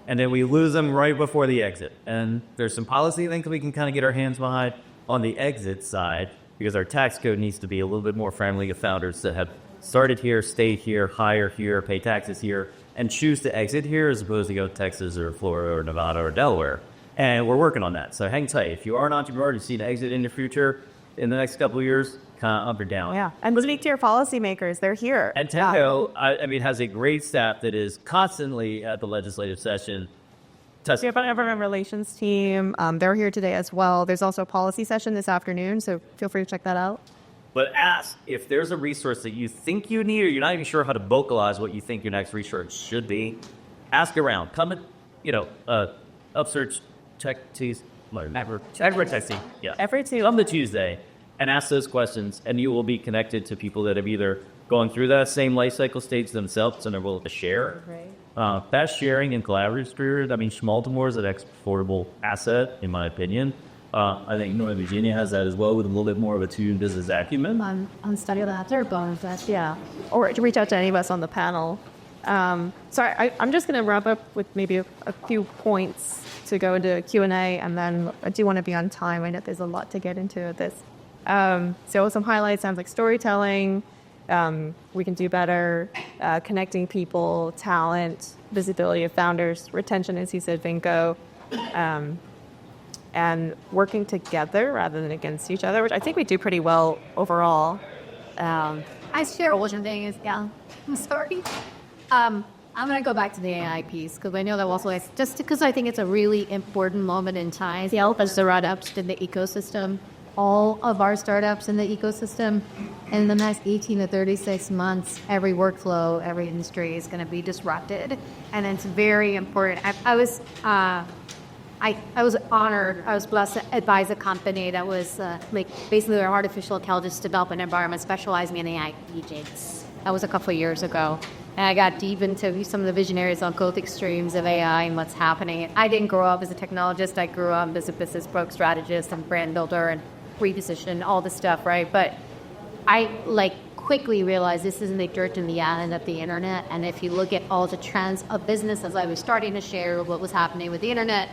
And then we lose them right before the exit. And there's some policy things we can kind of get our hands behind on the exit side, because our tax code needs to be a little bit more friendly to founders that have started here, stayed here, hire here, pay taxes here, and choose to exit here as opposed to go to Texas or Florida or Nevada or Delaware. And we're working on that. So hang tight. If you are an entrepreneur and you see an exit in the future, in the next couple of years, kind of up or down. Yeah, and speak to your policymakers. They're here. And Tenko, has a great staff that is constantly at the legislative session. We have an government relations team. They're here today as well. There's also a policy session this afternoon, so feel free to check that out. But ask if there's a resource that you think you need or you're not even sure how to vocalize what you think your next resource should be. Ask around. Come and, UpSurge, Tech Tees. Every Tuesday. Yeah. Every Tuesday. On the Tuesday, and ask those questions, and you will be connected to people that have either gone through that same life cycle stage themselves and are willing to share. Right. Fast sharing and collaborative spirit. I mean, Schmaltimore is an exportable asset, in my opinion. I think Northern Virginia has that as well, with a little bit more of a tuned business acumen. On study of that, they're bonus that. Yeah. Or to reach out to any of us on the panel. I'm just going to wrap up with maybe a few points to go into Q&A, and then I do want to be on time. I know there's a lot to get into this. So some highlights sounds like storytelling. We can do better, connecting people, talent, visibility of founders, retention, as you said, Binko, and working together rather than against each other, which I think we do pretty well overall. I share one thing is, I'm sorry. I'm going to go back to the AI piece because I know that also is just because I think it's a really important moment in time. The help as startups in the ecosystem, all of our startups in the ecosystem, in the next 18 to 36 months, every workflow, every industry is going to be disrupted, and it's very important. I was honored. I was blessed to advise a company that was basically an artificial intelligence development environment specializing in AI agents. That was a couple of years ago. And I got deep into some of the visionaries on both extremes of AI and what's happening. I didn't grow up as a technologist. I grew up as a business growth strategist and brand builder and reposition, all this stuff, right? But I quickly realized this isn't the dirt in the island of the internet. And if you look at all the trends of business, as I was starting to share what was happening with the internet,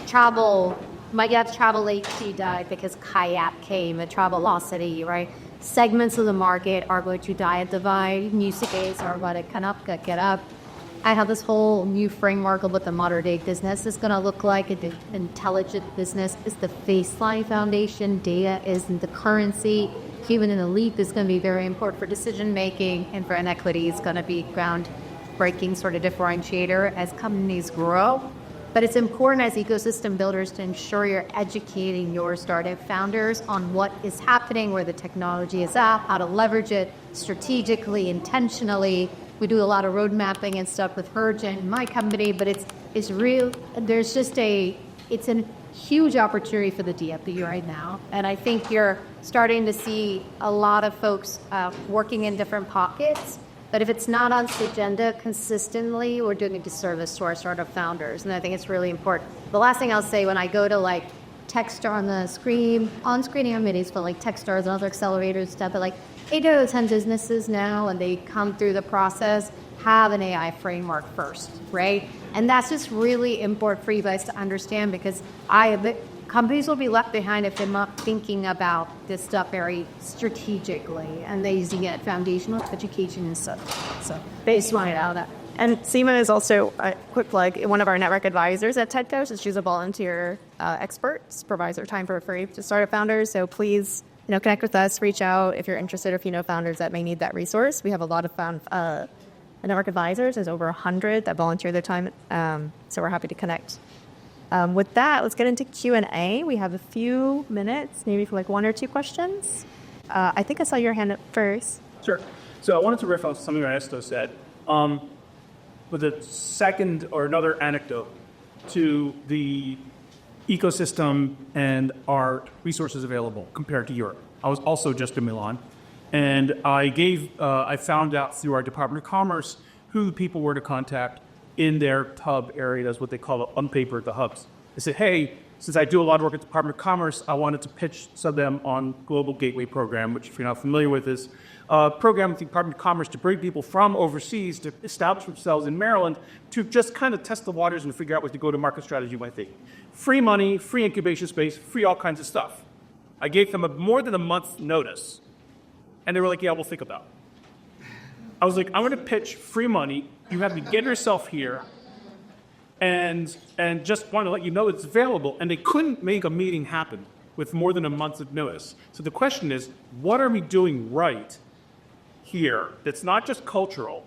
travel, my dad's travel agency died because Kayak came, a Travelocity, right? Segments of the market are going to die and divide. Music aids are about to get up. I have this whole new framework of what the modern day business is going to look like. The intelligent business is the baseline foundation. Data is the currency. Human in the loop is going to be very important for decision making, and for inequity is going to be groundbreaking sort of differentiator as companies grow. But it's important as ecosystem builders to ensure you're educating your startup founders on what is happening, where the technology is at, how to leverage it strategically, intentionally. We do a lot of road mapping and stuff with Virgent, my company, but it's real. There's just it's a huge opportunity for the DFB right now. And I think you're starting to see a lot of folks working in different pockets. But if it's not on the agenda consistently, we're doing a disservice to our startup founders. And I think it's really important. The last thing I'll say, when I go to Techstar on the screen, on-screen amenities, but Techstars and other accelerators stuff, but 8 out of 10 businesses now, and they come through the process, have an AI framework first, right? And that's just really important for you guys to understand, because companies will be left behind if they're not thinking about this stuff very strategically, and they're using it foundational education and stuff. So based on that. And Seema is also, a quick plug, one of our network advisors at TEDCO. So she's a volunteer expert, provides her time for free to startup founders. So please, connect with us, reach out if you're interested, or if you know founders that may need that resource. We have a lot of network advisors. There's over 100 that volunteer their time. So we're happy to connect. With that, let's get into Q&A. We have a few minutes, maybe for 1 or 2 questions. I think I saw your hand up first. Sure. So I wanted to riff on something Ernesto said. With a second or another anecdote to the ecosystem and our resources available compared to Europe. I was also just in Milan, and I found out through our Department of Commerce who the people were to contact in their hub area. That's what they call it on paper, the hubs. I said, hey, since I do a lot of work at the Department of Commerce, I wanted to pitch some of them on Global Gateway Program, which if you're not familiar with is a program with the Department of Commerce to bring people from overseas to establish themselves in Maryland to just kind of test the waters and figure out what the go-to-market strategy might be. Free money, free incubation space, free all kinds of stuff. I gave them more than a month's notice, and they were like, yeah, we'll think about it. I was like, I'm going to pitch free money. You have to get yourself here, and just want to let you know it's available. And they couldn't make a meeting happen with more than a month of notice. So the question is, what are we doing right here that's not just cultural?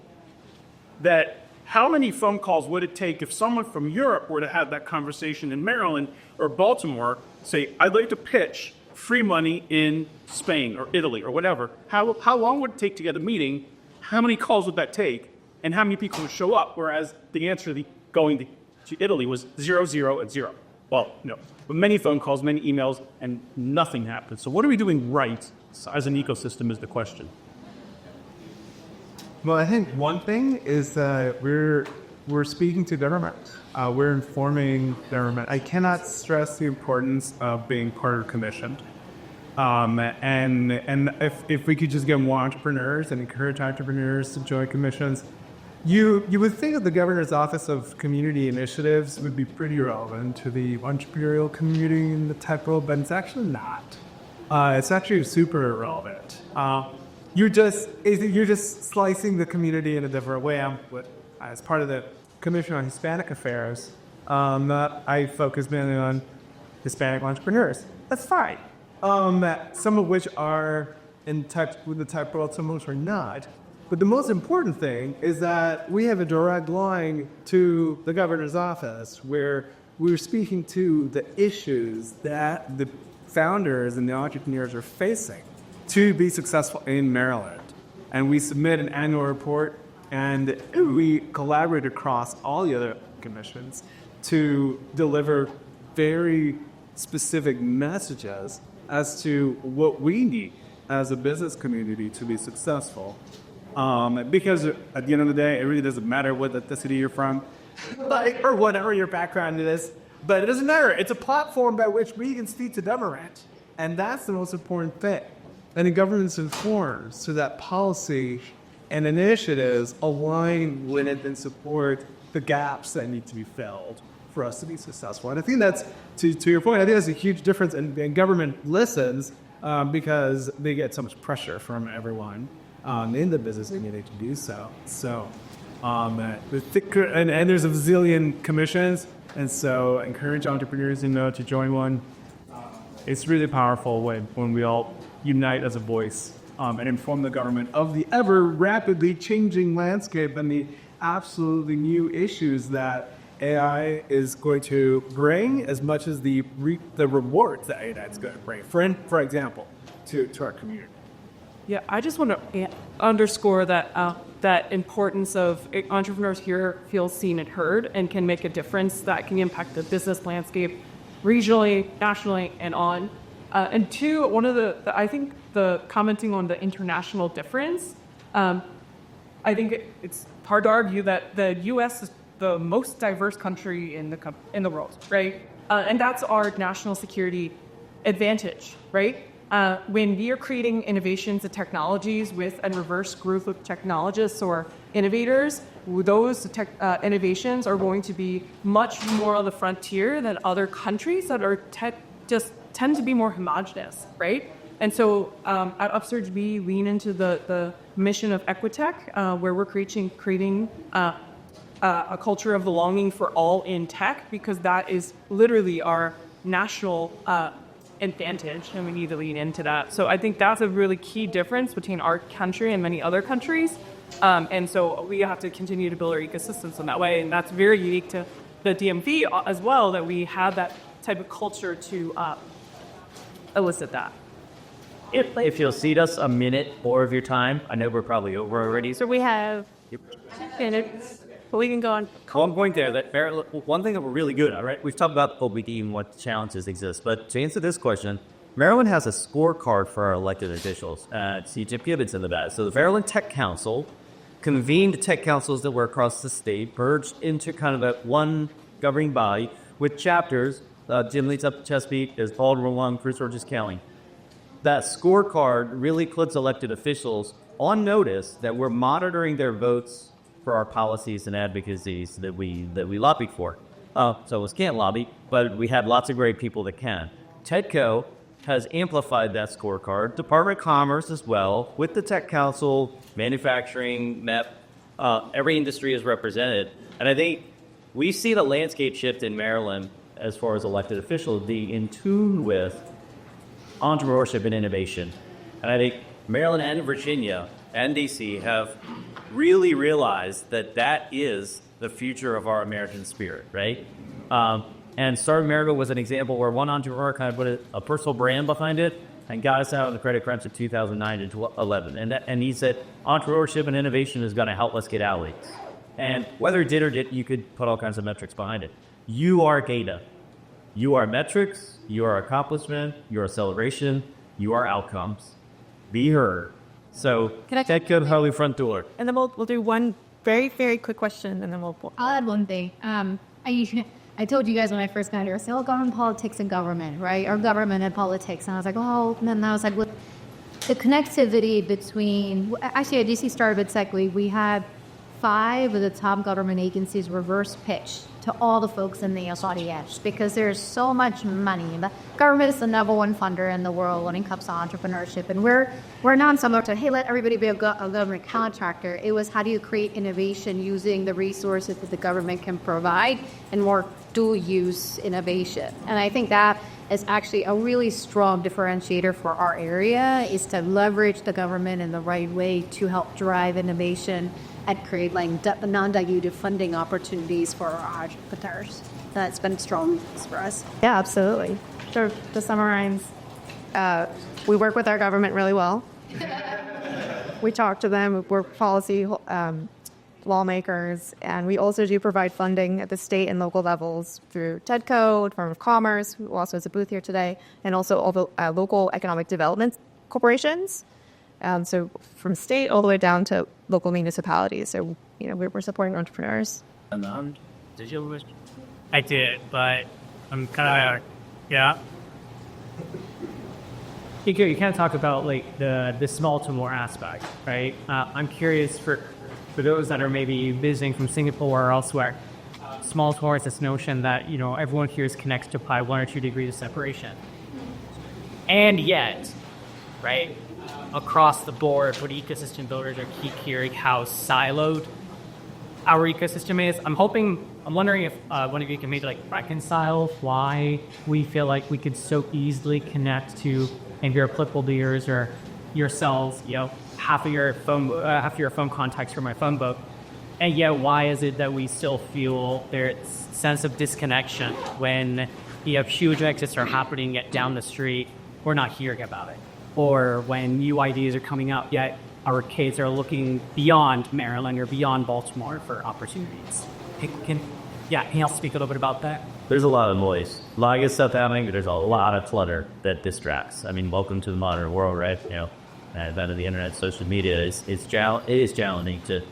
That how many phone calls would it take if someone from Europe were to have that conversation in Maryland or Baltimore, say, I'd like to pitch free money in Spain or Italy or whatever. How long would it take to get a meeting? How many calls would that take? And how many people would show up? Whereas the answer to going to Italy was 0, 0, and 0. Well, no, but many phone calls, many emails, and nothing happened. So what are we doing right as an ecosystem is the question. Well, I think one thing is that we're speaking to government. We're informing government. I cannot stress the importance of being part of commission. And if we could just get more entrepreneurs and encourage entrepreneurs to join commissions, you would think that the Governor's Office of Community Initiatives would be pretty relevant to the entrepreneurial community in the tech world, but it's actually not. It's actually super irrelevant. You're just slicing the community in a different way. As part of the Commission on Hispanic Affairs, I focus mainly on Hispanic entrepreneurs. That's fine. Some of which are in touch with the tech world, some of which are not. But the most important thing is that we have a direct line to the governor's office where we're speaking to the issues that the founders and the entrepreneurs are facing to be successful in Maryland. And we submit an annual report, and we collaborate across all the other commissions to deliver very specific messages as to what we need as a business community to be successful. Because at the end of the day, it really doesn't matter what ethnicity you're from, or whatever your background is, but it doesn't matter. It's a platform by which we can speak to government, and that's the most important thing. and the government's informed so that policy and initiatives align with it and support the gaps that need to be filled for us to be successful. And I think that's, to your point, I think that's a huge difference, and government listens because they get so much pressure from everyone in the business community to do so. So, and there's a zillion commissions, and so encourage entrepreneurs to join one. It's really powerful when we all unite as a voice and inform the government of the ever rapidly changing landscape and the absolutely new issues that AI is going to bring, as much as the rewards that AI is going to bring. For example, to our community. Yeah, I just want to underscore that importance of entrepreneurs here feel seen and heard and can make a difference that can impact the business landscape regionally, nationally, and on. And two, one of I think the commenting on the international difference, I think it's hard to argue that the U.S. is the most diverse country in the world, right? And that's our national security advantage, right? When we are creating innovations and technologies with a diverse group of technologists or innovators, those innovations are going to be much more on the frontier than other countries that are just tend to be more homogenous, right? And so at UpSurge, we lean into the mission of Equitech, where we're creating a culture of belonging for all in tech, because that is literally our national advantage, and we need to lean into that. So I think that's a really key difference between our country and many other countries. And so we have to continue to build our ecosystems in that way, and that's very unique to the DMV as well, that we have that type of culture to elicit that. If you'll cede us a minute more of your time, I know we're probably over already. So we have minutes, but we can go on. One point there, one thing that we're really good at, right? We've talked about OBD and what challenges exist, but to answer this question, Maryland has a scorecard for our elected officials. CJ Gibbons in the back. So the Maryland Tech Council convened tech councils that were across the state, merged into kind of that one governing body with chapters. Jim leads up Chesapeake, there's Baltimore along, Prince George's County. That scorecard really puts elected officials on notice that we're monitoring their votes for our policies and advocacies that we lobbied for. Some of us can't lobby, but we have lots of great people that can. TEDCO has amplified that scorecard. Department of Commerce as well, with the Tech Council, manufacturing, MEP, every industry is represented. And I think we see the landscape shift in Maryland as far as elected officials being in tune with entrepreneurship and innovation. And I think Maryland and Virginia and DC have really realized that that is the future of our American spirit, right? And Startup America was an example where one entrepreneur kind of put a personal brand behind it and got us out of the credit crunch in 2009 and 2011. And he said, entrepreneurship and innovation is going to help us get out of these. And whether it did or didn't, you could put all kinds of metrics behind it. You are data. You are metrics. You are accomplishment. You are celebration. You are outcomes. Be heard. So that could hardly front door. And then we'll do one very, very quick question, and then we'll... I'll add one thing. I told you guys when I first got here, I said, oh, government, politics, and government, right? Or government and politics. And I was like, oh, and then I was like, what? The connectivity between... Actually, at DC Startup Tech, we had 5 of the top government agencies reverse pitch to all the folks in the audience, because there's so much money. The government is the number one funder in the world when it comes to entrepreneurship, and we're not similar to, hey, let everybody be a government contractor. It was, how do you create innovation using the resources that the government can provide and more dual-use innovation? And I think that is actually a really strong differentiator for our area, is to leverage the government in the right way to help drive innovation and create like non-dilutive funding opportunities for our entrepreneurs. That's been strong for us. Yeah, absolutely. So to summarize, we work with our government really well. We talk to them. We're policy lawmakers, and we also do provide funding at the state and local levels through TEDCO, Department of Commerce, who also has a booth here today, and also all the local economic development corporations. So from state all the way down to local municipalities. So, we're supporting entrepreneurs. Did you have a question? I did, but I'm kind of, yeah. you kind of talk about like the small to more aspect, right? I'm curious for those that are maybe visiting from Singapore or elsewhere, small to more is this notion that, everyone here is connected to pi 1 or 2 degrees of separation. And yet, right, across the board, what ecosystem builders are keep hearing how siloed our ecosystem is. I'm wondering if one of you can maybe like reconcile why we feel like we could so easily connect to maybe your applicable leaders or yourselves, half of your phone contacts from my phone book. And yet, why is it that we still feel there's sense of disconnection when huge exits are happening down the street, we're not hearing about it? Or when new ideas are coming out, yet our kids are looking beyond Maryland or beyond Baltimore for opportunities. Can you speak a little bit about that? There's a lot of noise, a lot of good stuff happening, but there's a lot of clutter that distracts. I mean, welcome to the modern world, right? Advent of the internet, social media it is challenging to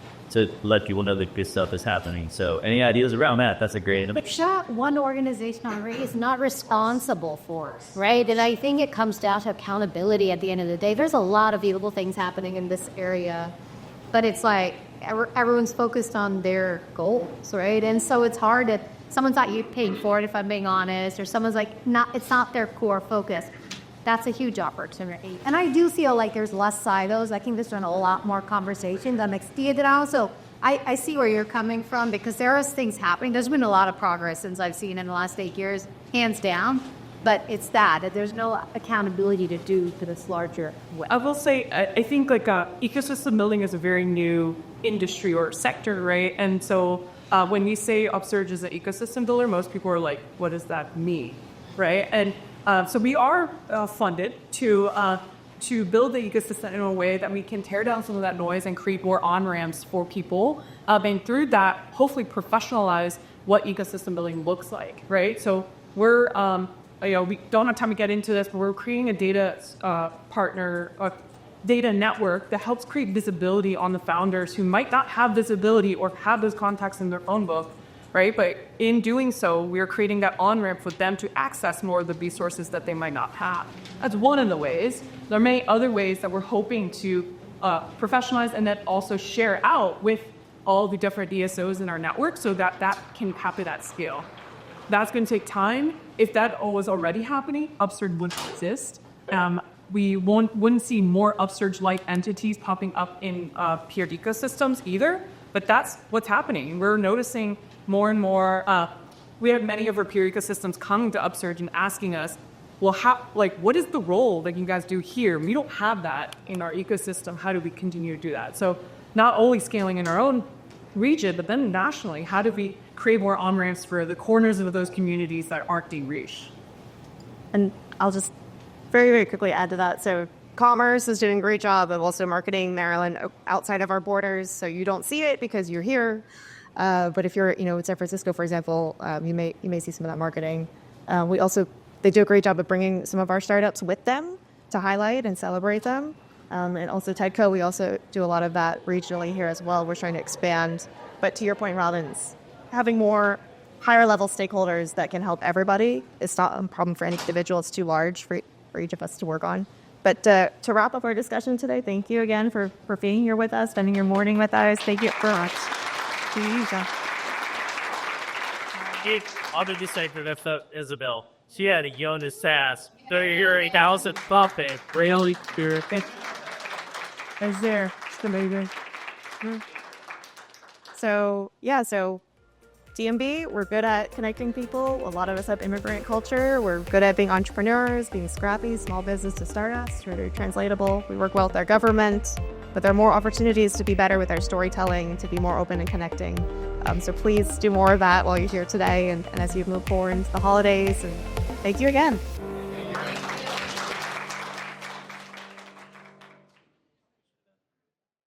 let people know that good stuff is happening. So any ideas around that, that's a great... Which one organization is not responsible for, right? And I think it comes down to accountability at the end of the day. There's a lot of beautiful things happening in this area, but it's like everyone's focused on their goals, right? And so it's hard if someone's not paying for it, if I'm being honest, or someone's like, it's not their core focus. That's a huge opportunity. And I do feel like there's less silos. I think there's been a lot more conversations. I'm excited also. I see where you're coming from because there are things happening. There's been a lot of progress since I've seen in the last 8 years, hands down. But it's that there's no accountability to do to this larger way. I will say, I think like ecosystem building is a very new industry or sector, right? And so when we say UpSurge is an ecosystem builder, most people are like, what does that mean, right? And so we are funded to build the ecosystem in a way that we can tear down some of that noise and create more on-ramps for people. And through that, hopefully professionalize what ecosystem building looks like, right? So we're, we don't have time to get into this, but we're creating a data data network that helps create visibility on the founders who might not have visibility or have those contacts in their phone book, right? But in doing so, we're creating that on-ramp for them to access more of the resources that they might not have. That's one of the ways. There are many other ways that we're hoping to professionalize and then also share out with all the different DSOs in our network so that can happen at scale. That's going to take time. If that was already happening, UpSurge wouldn't exist. We wouldn't see more UpSurge-like entities popping up in peer ecosystems either, but that's what's happening. We're noticing more and more. We have many of our peer ecosystems coming to UpSurge and asking us, well, what is the role that you guys do here? We don't have that in our ecosystem. How do we continue to do that? So not only scaling in our own region, but then nationally, how do we create more on-ramps for the corners of those communities that aren't being reached? And I'll just very, very quickly add to that. So Commerce is doing a great job of also marketing Maryland outside of our borders. So you don't see it because you're here. But if you're, in San Francisco, for example, you may see some of that marketing. They do a great job of bringing some of our startups with them to highlight and celebrate them. And also TEDCO, we also do a lot of that regionally here as well. We're trying to expand. But to your point, Robbins, having more higher level stakeholders that can help everybody, it's not a problem for any individual. It's too large for each of us to work on. But to wrap up our discussion today, thank you again for being here with us, spending your morning with us. Thank you very much. I'll just say to lift up Isabel. She had a Jonas ass. So you're a house at buffet. Really? Is there? It's amazing. So DMB, we're good at connecting people. A lot of us have immigrant culture. We're good at being entrepreneurs, being scrappy, small business to startups, very translatable. We work well with our government, but there are more opportunities to be better with our storytelling, to be more open and connecting. So please do more of that while you're here today and as you move forward into the holidays. And thank you again.